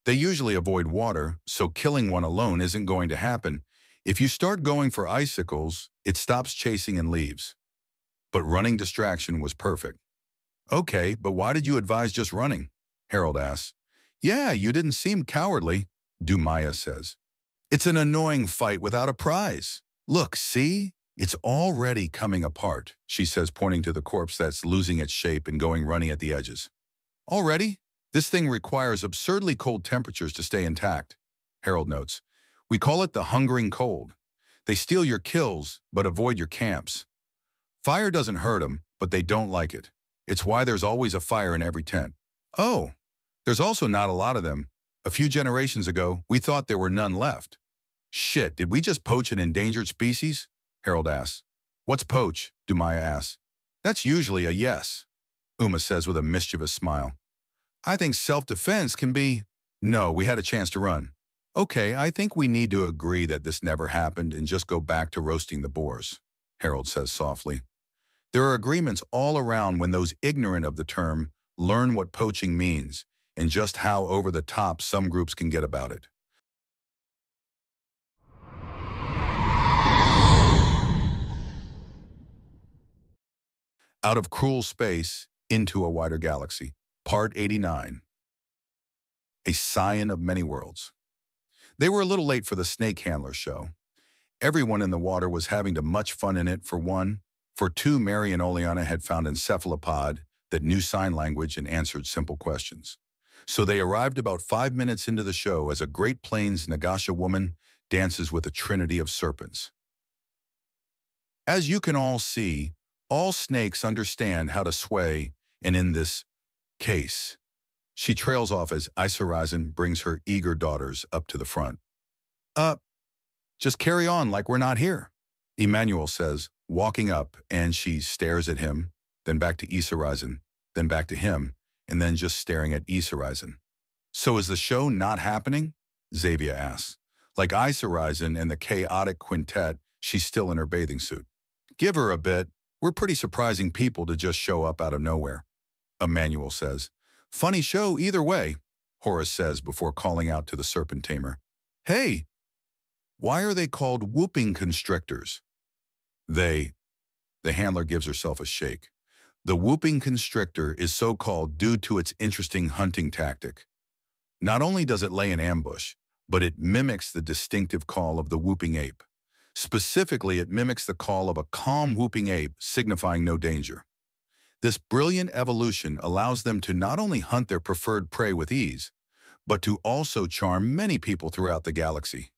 They usually avoid water, so killing one alone isn't going to happen. If you start going for icicles, it stops chasing and leaves." But running distraction was perfect. "Okay, but why did you advise just running?" Harold asks. "Yeah, you didn't seem cowardly," Dumaya says. "It's an annoying fight without a prize. Look, see? It's already coming apart," she says, pointing to the corpse that's losing its shape and going runny at the edges. "Already? This thing requires absurdly cold temperatures to stay intact," Harold notes. "We call it the hungering cold. They steal your kills, but avoid your camps. Fire doesn't hurt them, but they don't like it. It's why there's always a fire in every tent." "Oh, there's also not a lot of them. A few generations ago, we thought there were none left." "Shit, did we just poach an endangered species?" Harold asks. "What's poach?" Dumaya asks. "That's usually a yes," Uma says with a mischievous smile. "I think self-defense can be—" "No, we had a chance to run." "Okay, I think we need to agree that this never happened and just go back to roasting the boars," Harold says softly. "There are agreements all around when those ignorant of the term learn what poaching means and just how over the top some groups can get about it." Out of cruel space into a wider galaxy. Part 89. A scion of many worlds. They were a little late for the snake handler show. Everyone in the water was having too much fun in it. For one, for two, Mary and Oleana had found an cephalopod that knew sign language and answered simple questions. So they arrived about 5 minutes into the show as a Great Plains Nagasha woman dances with a trinity of serpents. As you can all see, all snakes understand how to sway, and in this case, she trails off as Isarazen brings her eager daughters up to the front. Just carry on like we're not here," Emmanuel says, walking up, and she stares at him, then back to Isarazen, then back to him, and then just staring at Isarazen. "So is the show not happening?" Xavier asks. Like Isarazen and the chaotic quintet, she's still in her bathing suit. "Give her a bit. We're pretty surprising people to just show up out of nowhere," Emmanuel says. "Funny show either way," Horace says before calling out to the serpent tamer. "Hey, why are they called whooping constrictors?" The handler gives herself a shake. "The whooping constrictor is so called due to its interesting hunting tactic. Not only does it lay an ambush, but it mimics the distinctive call of the whooping ape. Specifically, it mimics the call of a calm whooping ape, signifying no danger. This brilliant evolution allows them to not only hunt their preferred prey with ease, but to also charm many people throughout the galaxy.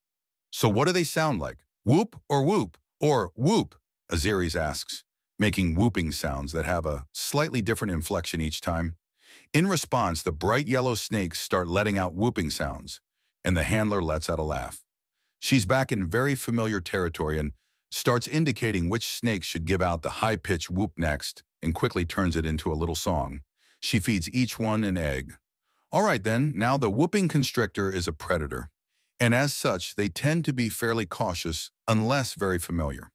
So what do they sound like? Whoop or whoop? Or whoop? Aziris asks, making whooping sounds that have a slightly different inflection each time. In response, the bright yellow snakes start letting out whooping sounds, and the handler lets out a laugh. She's back in very familiar territory and starts indicating which snakes should give out the high-pitched whoop next and quickly turns it into a little song. She feeds each one an egg. All right then, now the whooping constrictor is a predator, and as such, they tend to be fairly cautious unless very familiar.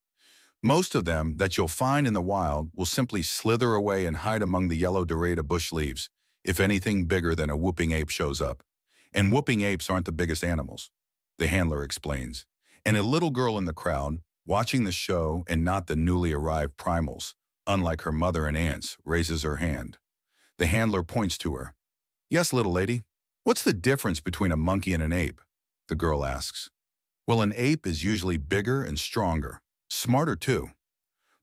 Most of them that you'll find in the wild will simply slither away and hide among the yellow dorada bush leaves if anything bigger than a whooping ape shows up. And whooping apes aren't the biggest animals, the handler explains. And a little girl in the crowd, watching the show and not the newly arrived primals, unlike her mother and aunts, raises her hand. The handler points to her. Yes, little lady. What's the difference between a monkey and an ape? The girl asks. Well, an ape is usually bigger and stronger, smarter too.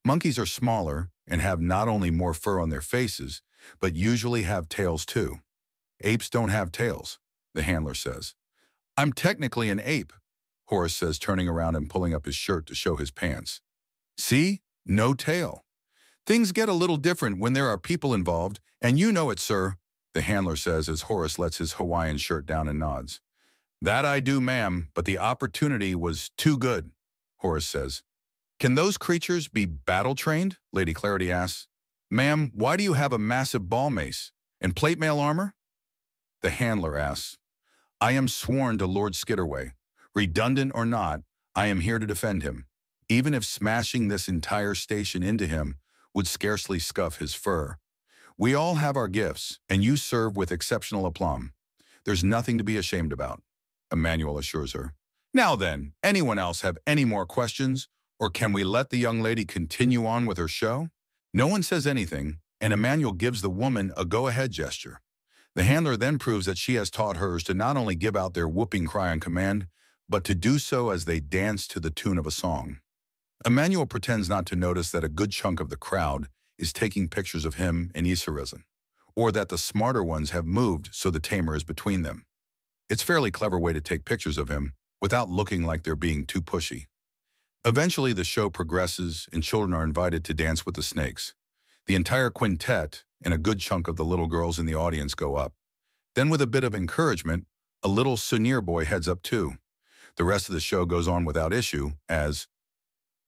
Monkeys are smaller and have not only more fur on their faces, but usually have tails too. Apes don't have tails, the handler says. I'm technically an ape, Horace says, turning around and pulling up his shirt to show his pants. See? No tail. Things get a little different when there are people involved, and you know it, sir, the handler says as Horace lets his Hawaiian shirt down and nods. That I do, ma'am, but the opportunity was too good, Horace says. Can those creatures be battle-trained? Lady Clarity asks. Ma'am, why do you have a massive ball mace and plate mail armor? The handler asks. I am sworn to Lord Skitterway. Redundant or not, I am here to defend him, even if smashing this entire station into him would scarcely scuff his fur. We all have our gifts, and you serve with exceptional aplomb. There's nothing to be ashamed about, Emmanuel assures her. Now then, anyone else have any more questions, or can we let the young lady continue on with her show? No one says anything, and Emmanuel gives the woman a go-ahead gesture. The handler then proves that she has taught hers to not only give out their whooping cry on command, but to do so as they dance to the tune of a song. Emmanuel pretends not to notice that a good chunk of the crowd is taking pictures of him and Isarisen, or that the smarter ones have moved so the tamer is between them. It's a fairly clever way to take pictures of him without looking like they're being too pushy. Eventually, the show progresses and children are invited to dance with the snakes. The entire quintet and a good chunk of the little girls in the audience go up. Then with a bit of encouragement, a little Sunir boy heads up too. The rest of the show goes on without issue as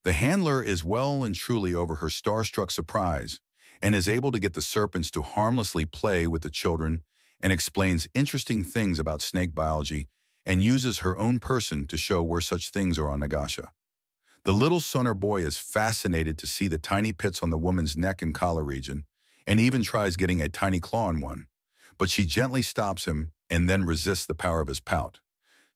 the handler is well and truly over her starstruck surprise and is able to get the serpents to harmlessly play with the children and explains interesting things about snake biology and uses her own person to show where such things are on Nagasha. The little Sunir boy is fascinated to see the tiny pits on the woman's neck and collar region and even tries getting a tiny claw on one, but she gently stops him and then resists the power of his pout.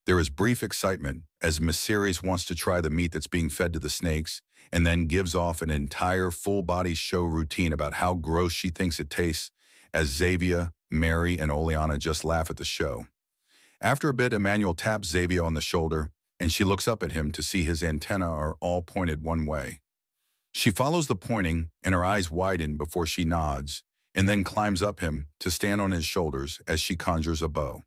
There is brief excitement as Miss Ceres wants to try the meat that's being fed to the snakes and then gives off an entire full-body show routine about how gross she thinks it tastes as Xavier, Mary, and Oleana just laugh at the show. After a bit, Emmanuel taps Xavier on the shoulder and she looks up at him to see his antennae are all pointed one way. She follows the pointing and her eyes widen before she nods and then climbs up him to stand on his shoulders as she conjures a bow.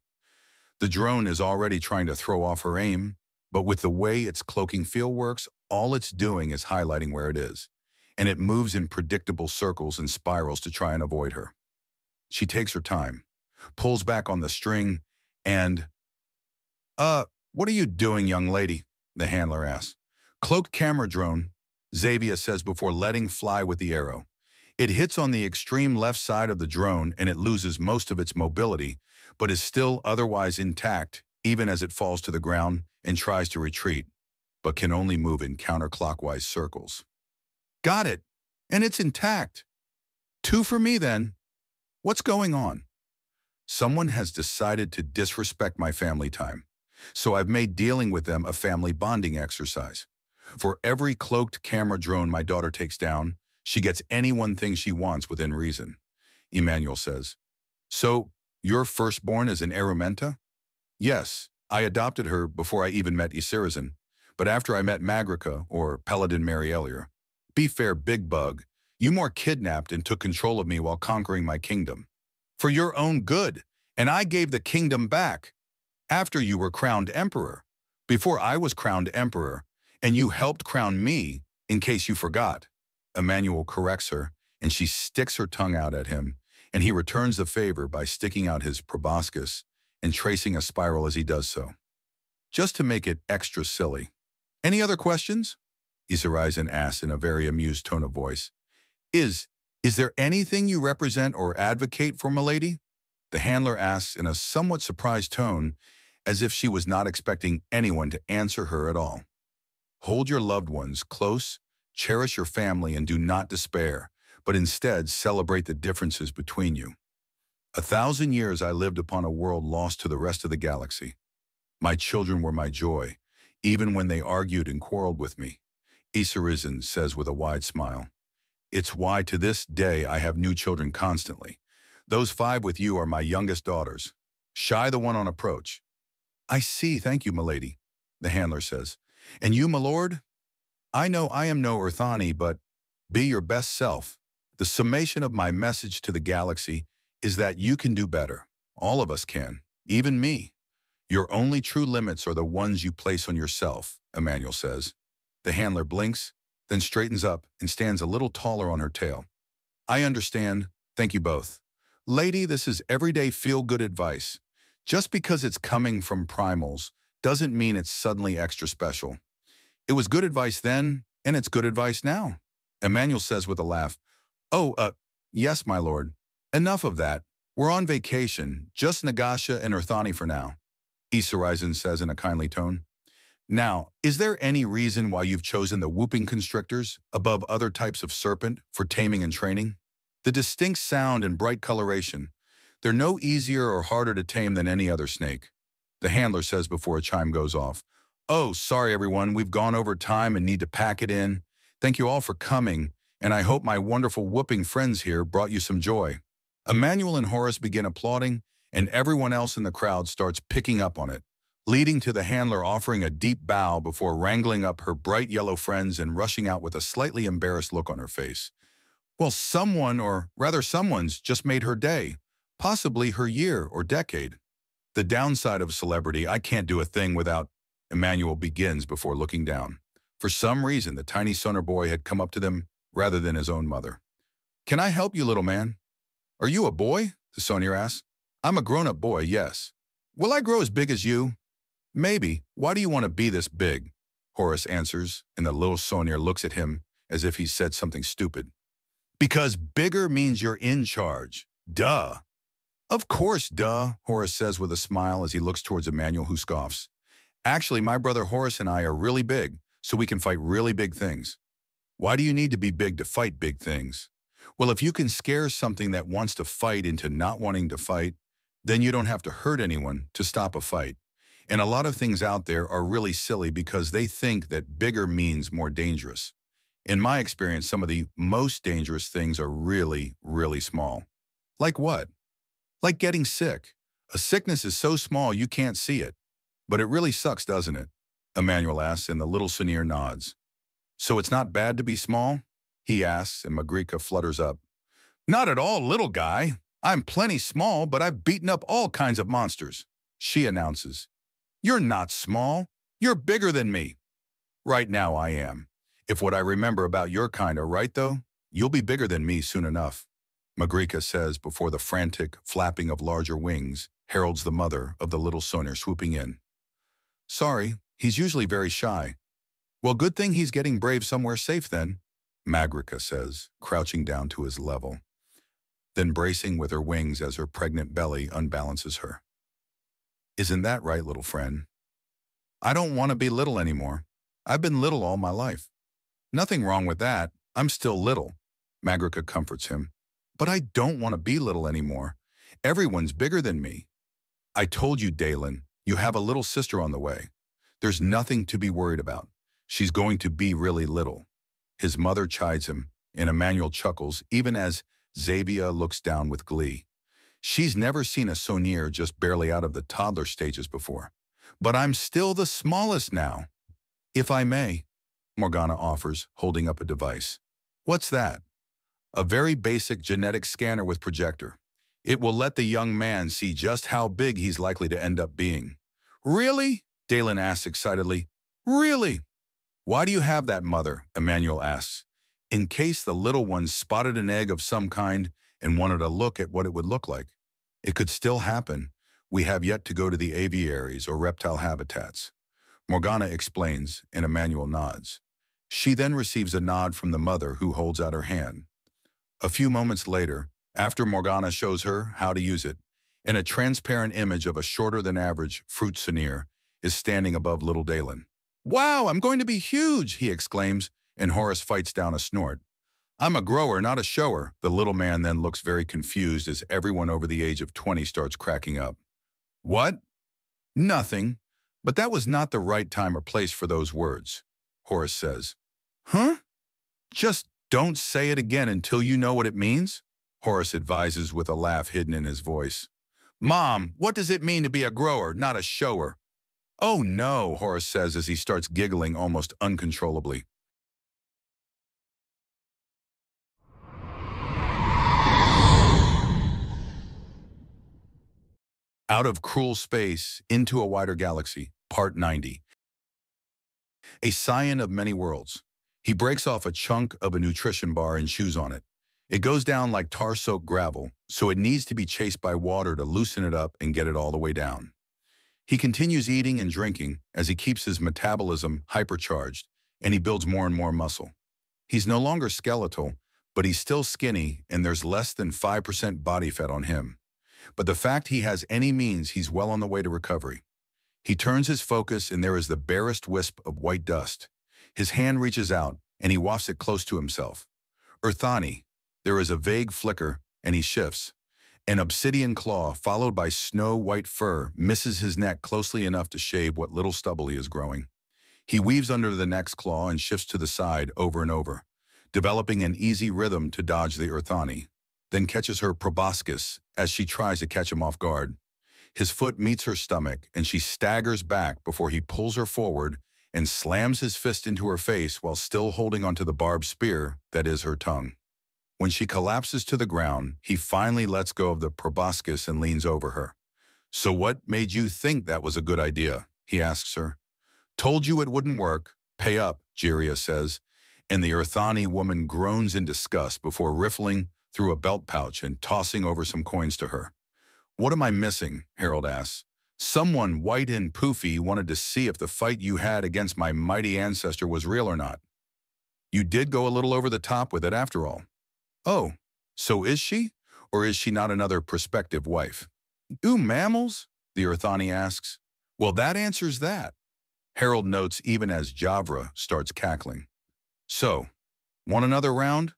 The drone is already trying to throw off her aim, but with the way its cloaking field works, all it's doing is highlighting where it is, and it moves in predictable circles and spirals to try and avoid her. She takes her time, pulls back on the string, and, what are you doing, young lady? The handler asks. Cloaked camera drone, Xavier says before letting fly with the arrow. It hits on the extreme left side of the drone and it loses most of its mobility, but is still otherwise intact even as it falls to the ground and tries to retreat, but can only move in counterclockwise circles. Got it, and it's intact. 2 for me then. What's going on? Someone has decided to disrespect my family time, so I've made dealing with them a family bonding exercise. For every cloaked camera drone my daughter takes down, she gets any one thing she wants within reason, Emmanuel says. So, your firstborn is an Arumenta? Yes, I adopted her before I even met Isarisen, but after I met Magrica, or Paladin Mary Elier. Be fair, Big Bug, You more kidnapped and took control of me while conquering my kingdom. For your own good, and I gave the kingdom back. After you were crowned emperor. Before I was crowned emperor, and you helped crown me, in case you forgot. Emmanuel corrects her, and she sticks her tongue out at him, and he returns the favor by sticking out his proboscis and tracing a spiral as he does so. Just to make it extra silly. Any other questions? Isarisen asks in a very amused tone of voice. Is there anything you represent or advocate for, milady? The handler asks in a somewhat surprised tone, as if she was not expecting anyone to answer her at all. Hold your loved ones close, cherish your family, and do not despair, but instead celebrate the differences between you. 1,000 years I lived upon a world lost to the rest of the galaxy. My children were my joy, even when they argued and quarreled with me. Isarisen says with a wide smile. It's why to this day I have new children constantly. Those 5 with you are my youngest daughters. Shy the one on approach. I see, thank you, milady, the handler says. And you, my lord? I know I am no Earthani, but be your best self. The summation of my message to the galaxy is that you can do better. All of us can, even me. Your only true limits are the ones you place on yourself, Emmanuel says. The handler blinks, then straightens up and stands a little taller on her tail. I understand. Thank you both. Lady, this is everyday feel-good advice. Just because it's coming from primals doesn't mean it's suddenly extra special. It was good advice then, and it's good advice now, Emmanuel says with a laugh. Oh, yes, my lord. Enough of that. We're on vacation, just Nagasha and Earthani for now, Isarisen says in a kindly tone. Now, is there any reason why you've chosen the whooping constrictors above other types of serpent for taming and training? The distinct sound and bright coloration. They're no easier or harder to tame than any other snake, the handler says before a chime goes off. Oh, sorry everyone, we've gone over time and need to pack it in. Thank you all for coming, and I hope my wonderful whooping friends here brought you some joy. Emmanuel and Horace begin applauding, and everyone else in the crowd starts picking up on it, leading to the handler offering a deep bow before wrangling up her bright yellow friends and rushing out with a slightly embarrassed look on her face. Well, someone, or rather someone's, just made her day, possibly her year or decade. The downside of celebrity, I can't do a thing without, Emmanuel begins before looking down. For some reason, the tiny Sonar boy had come up to them rather than his own mother. Can I help you, little man? Are you a boy? The Sonar asks. I'm a grown-up boy, yes. Will I grow as big as you? Maybe. Why do you want to be this big? Horace answers, and the little Sonar looks at him as if he said something stupid. Because bigger means you're in charge. Duh. Of course, duh, Horace says with a smile as he looks towards Emmanuel, who scoffs. Actually, my brother Horace and I are really big, so we can fight really big things. Why do you need to be big to fight big things? Well, if you can scare something that wants to fight into not wanting to fight, then you don't have to hurt anyone to stop a fight. And a lot of things out there are really silly because they think that bigger means more dangerous. In my experience, some of the most dangerous things are really, really small. Like what? Like getting sick. A sickness is so small you can't see it. But it really sucks, doesn't it? Emmanuel asks, and the little Sonar nods. So it's not bad to be small? He asks, and Magrika flutters up. Not at all, little guy. I'm plenty small, but I've beaten up all kinds of monsters, she announces. You're not small. You're bigger than me. Right now I am. If what I remember about your kind are right, though, you'll be bigger than me soon enough, Magrika says before the frantic flapping of larger wings heralds the mother of the little Sonar swooping in. Sorry, he's usually very shy. Well, good thing he's getting brave somewhere safe then, Magrika says, crouching down to his level, then bracing with her wings as her pregnant belly unbalances her. Isn't that right, little friend? I don't want to be little anymore. I've been little all my life. Nothing wrong with that. I'm still little, Magrika comforts him. But I don't want to be little anymore. Everyone's bigger than me. I told you, Dalen, you have a little sister on the way. There's nothing to be worried about. She's going to be really little. His mother chides him, and Emmanuel chuckles even as Xavier looks down with glee. She's never seen a Sonar just barely out of the toddler stages before. But I'm still the smallest now. If I may, Morgana offers, holding up a device. What's that? A very basic genetic scanner with projector. It will let the young man see just how big he's likely to end up being. Really? Dalen asks excitedly. Really? Why do you have that, Mother? Emmanuel asks. In case the little one spotted an egg of some kind and wanted to look at what it would look like. It could still happen. We have yet to go to the aviaries or reptile habitats. Morgana explains, and Emmanuel nods. She then receives a nod from the mother, who holds out her hand. A few moments later, after Morgana shows her how to use it, and a transparent image of a shorter-than-average fruit seigneur is standing above little Dalen. Wow, I'm going to be huge, he exclaims, and Horace fights down a snort. I'm a grower, not a shower. The little man then looks very confused as everyone over the age of 20 starts cracking up. What? Nothing. But that was not the right time or place for those words, Horace says. Huh? Just don't say it again until you know what it means, Horace advises with a laugh hidden in his voice. Mom, what does it mean to be a grower, not a shower? Oh no, Horace says as he starts giggling almost uncontrollably. Out of Cruel Space, Into a Wider Galaxy, Part 90. A scion of many worlds. He breaks off a chunk of a nutrition bar and chews on it. It goes down like tar-soaked gravel, so it needs to be chased by water to loosen it up and get it all the way down. He continues eating and drinking as he keeps his metabolism hypercharged, and he builds more and more muscle. He's no longer skeletal, but he's still skinny, and there's less than 5% body fat on him. But the fact he has any means he's well on the way to recovery. He turns his focus and there is the barest wisp of white dust. His hand reaches out and he wafts it close to himself. Earthani. There is a vague flicker and he shifts. An obsidian claw followed by snow-white fur misses his neck closely enough to shave what little stubble he is growing. He weaves under the next claw and shifts to the side over and over, developing an easy rhythm to dodge the Earthani. Then catches her proboscis as she tries to catch him off guard. His foot meets her stomach, and she staggers back before he pulls her forward and slams his fist into her face while still holding onto the barbed spear that is her tongue. When she collapses to the ground, he finally lets go of the proboscis and leans over her. So what made you think that was a good idea? He asks her. Told you it wouldn't work. Pay up, Jiria says, and the Earthani woman groans in disgust before riffling through a belt pouch and tossing over some coins to her. What am I missing? Harold asks. Someone white and poofy wanted to see if the fight you had against my mighty ancestor was real or not. You did go a little over the top with it after all. Oh, so is she? Or is she not another prospective wife? Ooh, mammals? The Earthani asks. Well, that answers that. Harold notes even as Javra starts cackling. So, want another round?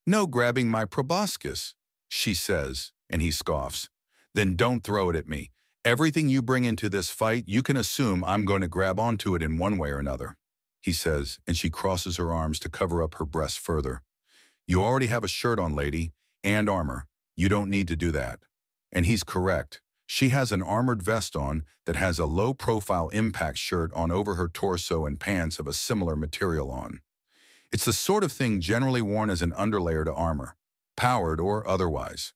No grabbing my proboscis, she says, and he scoffs. Then don't throw it at me. Everything you bring into this fight, you can assume I'm going to grab onto it in one way or another, he says, and she crosses her arms to cover up her breasts further. You already have a shirt on, lady, and armor. You don't need to do that. And he's correct. She has an armored vest on that has a low-profile impact shirt on over her torso and pants of a similar material on. It's the sort of thing generally worn as an underlayer to armor, powered or otherwise.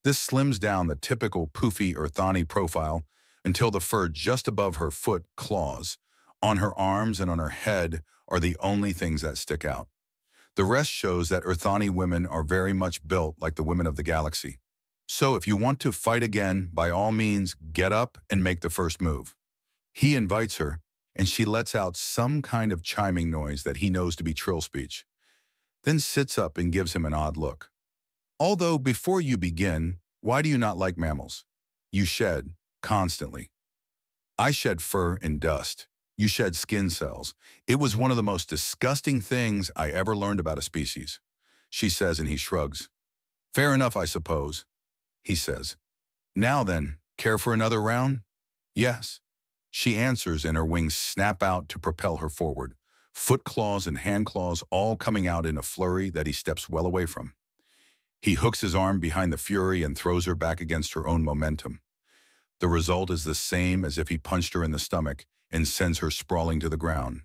This slims down the typical poofy Earthani profile until the fur just above her foot claws. On her arms and on her head are the only things that stick out. The rest shows that Earthani women are very much built like the women of the galaxy. So if you want to fight again, by all means, get up and make the first move. He invites her, and she lets out some kind of chiming noise that he knows to be trill speech, then sits up and gives him an odd look. Although before you begin, why do you not like mammals? You shed, constantly. I shed fur and dust. You shed skin cells. It was one of the most disgusting things I ever learned about a species, she says, and he shrugs. Fair enough, I suppose, he says. Now then, care for another round? Yes. She answers, and her wings snap out to propel her forward, foot claws and hand claws all coming out in a flurry that he steps well away from. He hooks his arm behind the fury and throws her back against her own momentum. The result is the same as if he punched her in the stomach and sends her sprawling to the ground.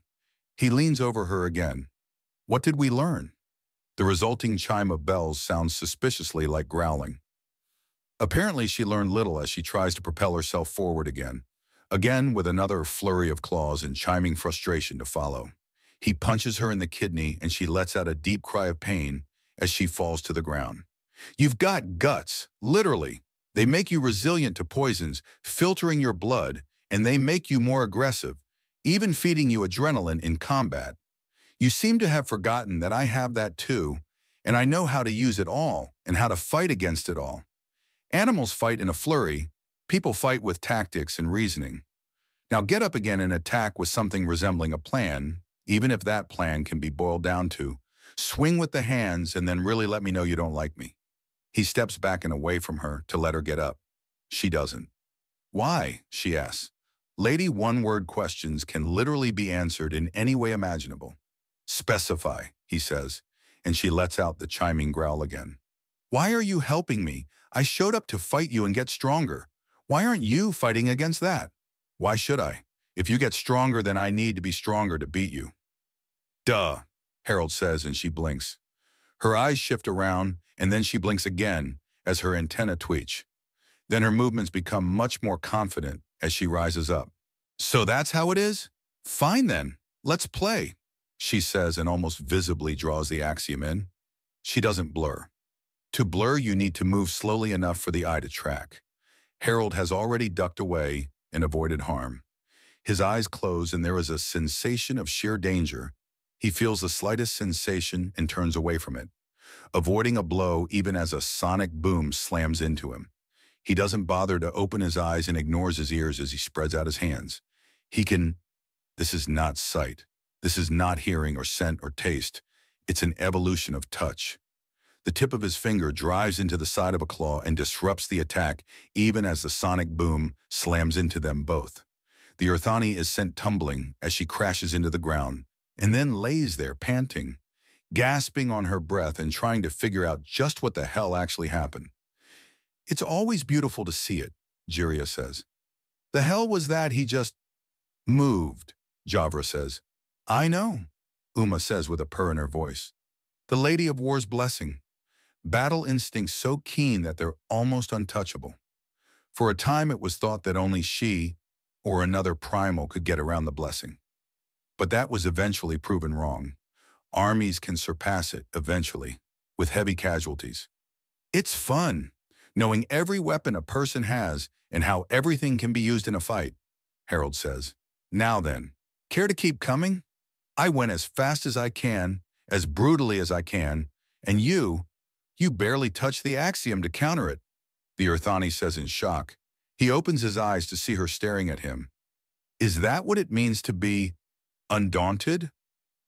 He leans over her again. What did we learn? The resulting chime of bells sounds suspiciously like growling. Apparently, she learned little as she tries to propel herself forward again with another flurry of claws and chiming frustration to follow. He punches her in the kidney and she lets out a deep cry of pain as she falls to the ground. You've got guts, literally. They make you resilient to poisons, filtering your blood, and they make you more aggressive, even feeding you adrenaline in combat. You seem to have forgotten that I have that too, and I know how to use it all and how to fight against it all. Animals fight in a flurry, people fight with tactics and reasoning. Now get up again and attack with something resembling a plan, even if that plan can be boiled down to, swing with the hands and then really let me know you don't like me. He steps back and away from her to let her get up. She doesn't. Why? She asks. Lady one-word questions can literally be answered in any way imaginable. Specify, he says, and she lets out the chiming growl again. Why are you helping me? I showed up to fight you and get stronger. Why aren't you fighting against that? Why should I? If you get stronger, then I need to be stronger to beat you. Duh, Harold says, and she blinks. Her eyes shift around, and then she blinks again as her antennae twitch. Then her movements become much more confident as she rises up. So that's how it is? Fine then, let's play, she says and almost visibly draws the axiom in. She doesn't blur. To blur, you need to move slowly enough for the eye to track. Harold has already ducked away and avoided harm. His eyes close and there is a sensation of sheer danger. He feels the slightest sensation and turns away from it, avoiding a blow even as a sonic boom slams into him. He doesn't bother to open his eyes and ignores his ears as he spreads out his hands. This is not sight. This is not hearing or scent or taste. It's an evolution of touch. The tip of his finger drives into the side of a claw and disrupts the attack even as the sonic boom slams into them both. The Earthani is sent tumbling as she crashes into the ground and then lays there panting, gasping on her breath and trying to figure out just what the hell actually happened. It's always beautiful to see it, Jiria says. The hell was that? He just moved, Javra says. I know, Uma says with a purr in her voice. The Lady of War's blessing. Battle instincts so keen that they're almost untouchable. For a time it was thought that only she or another primal could get around the blessing. But that was eventually proven wrong. Armies can surpass it eventually, with heavy casualties. It's fun, knowing every weapon a person has and how everything can be used in a fight, Harold says. Now then, care to keep coming? I went as fast as I can, as brutally as I can, and you barely touched the axiom to counter it, the Earthani says in shock. He opens his eyes to see her staring at him. Is that what it means to be undaunted?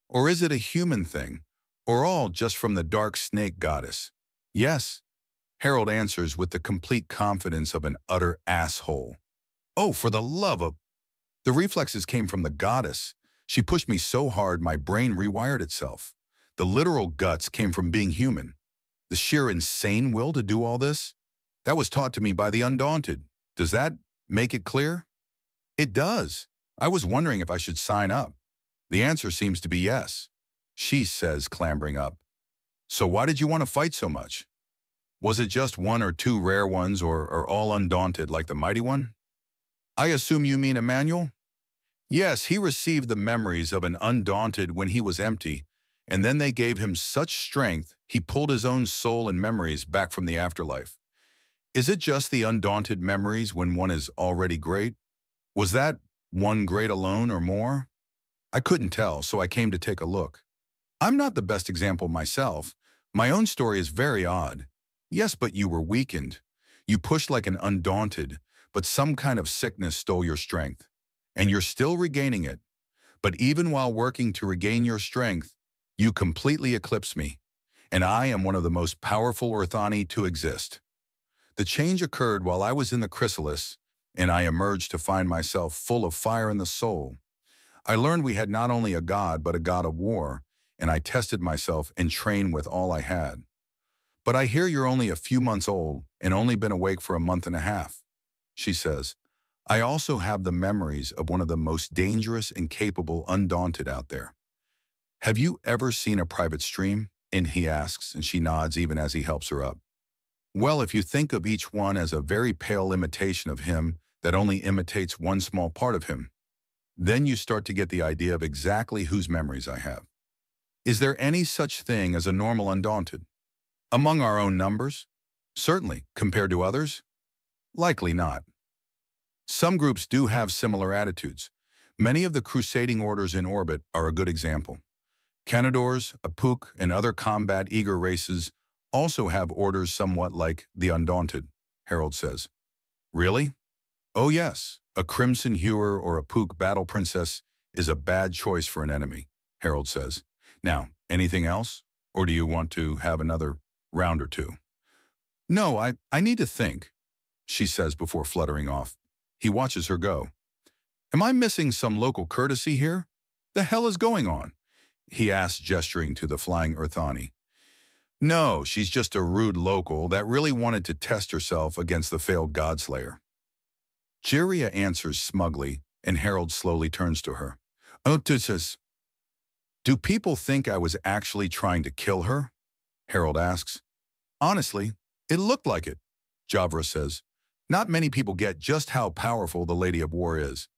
Or is it a human thing, or all just from the dark snake goddess? Yes, Harold answers with the complete confidence of an utter asshole. Oh, for the love of... The reflexes came from the goddess. She pushed me so hard my brain rewired itself. The literal guts came from being human. The sheer insane will to do all this? That was taught to me by the undaunted. Does that make it clear? It does. I was wondering if I should sign up. The answer seems to be yes, she says, clambering up. So why did you want to fight so much? Was it just one or two rare ones or all undaunted like the mighty one? I assume you mean Emmanuel? Yes, he received the memories of an undaunted when he was empty, and then they gave him such strength he pulled his own soul and memories back from the afterlife. Is it just the undaunted memories when one is already great? Was that one great alone or more? I couldn't tell, so I came to take a look. I'm not the best example myself. My own story is very odd. Yes, but you were weakened. You pushed like an undaunted, but some kind of sickness stole your strength. And you're still regaining it. But even while working to regain your strength, you completely eclipse me. And I am one of the most powerful Earthani to exist. The change occurred while I was in the chrysalis, and I emerged to find myself full of fire in the soul. I learned we had not only a god, but a god of war, and I tested myself and trained with all I had. But I hear you're only a few months old and only been awake for a month and a half, she says. I also have the memories of one of the most dangerous and capable undaunted out there. Have you ever seen a private stream? And he asks, and she nods even as he helps her up. Well, if you think of each one as a very pale imitation of him that only imitates one small part of him, then you start to get the idea of exactly whose memories I have. Is there any such thing as a normal undaunted? Among our own numbers? Certainly. Compared to others? Likely not. Some groups do have similar attitudes. Many of the crusading orders in orbit are a good example. Canadors, Apuk, and other combat-eager races also have orders somewhat like the Undaunted, Harold says. Really? Oh yes, a Crimson Hewer or Apuk battle princess is a bad choice for an enemy, Harold says. Now, anything else? Or do you want to have another round or two? No, I need to think, she says before fluttering off. He watches her go. Am I missing some local courtesy here? The hell is going on? He asks, gesturing to the flying Earthani. No, she's just a rude local that really wanted to test herself against the failed Godslayer. Jiria answers smugly, and Harold slowly turns to her. Otis, do people think I was actually trying to kill her? Harold asks. Honestly, it looked like it, Javra says. Not many people get just how powerful the Lady of War is.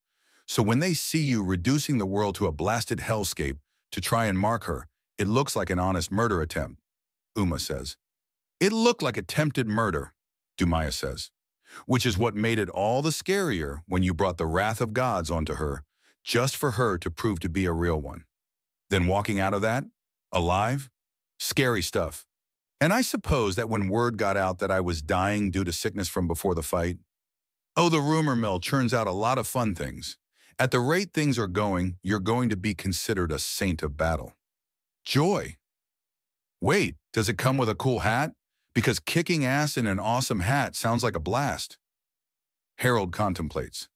So when they see you reducing the world to a blasted hellscape to try and mark her, it looks like an honest murder attempt, Uma says. It looked like attempted murder, Dumaya says, which is what made it all the scarier when you brought the wrath of gods onto her, just for her to prove to be a real one. Then walking out of that, alive? Scary stuff. And I suppose that when word got out that I was dying due to sickness from before the fight, oh, the rumor mill churns out a lot of fun things. At the rate things are going, you're going to be considered a saint of battle. Joy. Wait, does it come with a cool hat? Because kicking ass in an awesome hat sounds like a blast. Harold contemplates.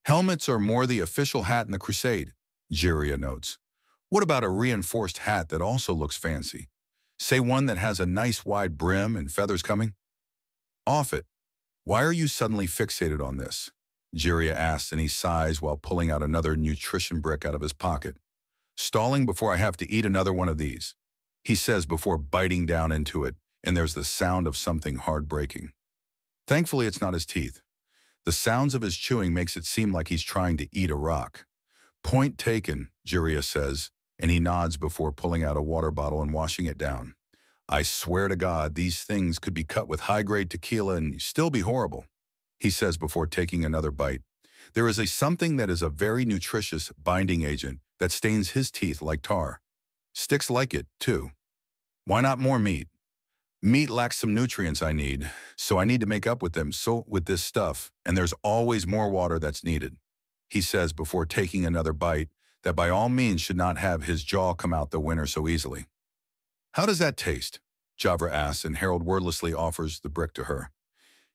Helmets are more the official hat in the crusade, Jiria notes. What about a reinforced hat that also looks fancy? Say one that has a nice wide brim and feathers coming? Off it. Why are you suddenly fixated on this? Jiria asks, and he sighs while pulling out another nutrition brick out of his pocket. Stalling before I have to eat another one of these, he says before biting down into it, and there's the sound of something hard breaking. Thankfully, it's not his teeth. The sounds of his chewing makes it seem like he's trying to eat a rock. Point taken, Jiria says, and he nods before pulling out a water bottle and washing it down. I swear to God, these things could be cut with high-grade tequila and still be horrible, he says before taking another bite. There is something that is a very nutritious binding agent that stains his teeth like tar. Sticks like it, too. Why not more meat? Meat lacks some nutrients I need, so I need to make up with them with this stuff, and there's always more water that's needed, he says before taking another bite that by all means should not have his jaw come out the winner so easily. How does that taste? Javra asks, and Harold wordlessly offers the brick to her.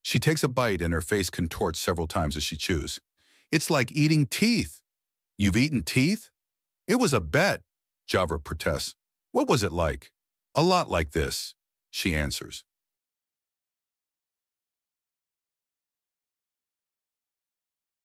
She takes a bite and her face contorts several times as she chews. It's like eating teeth. You've eaten teeth? It was a bet, Javra protests. What was it like? A lot like this, she answers.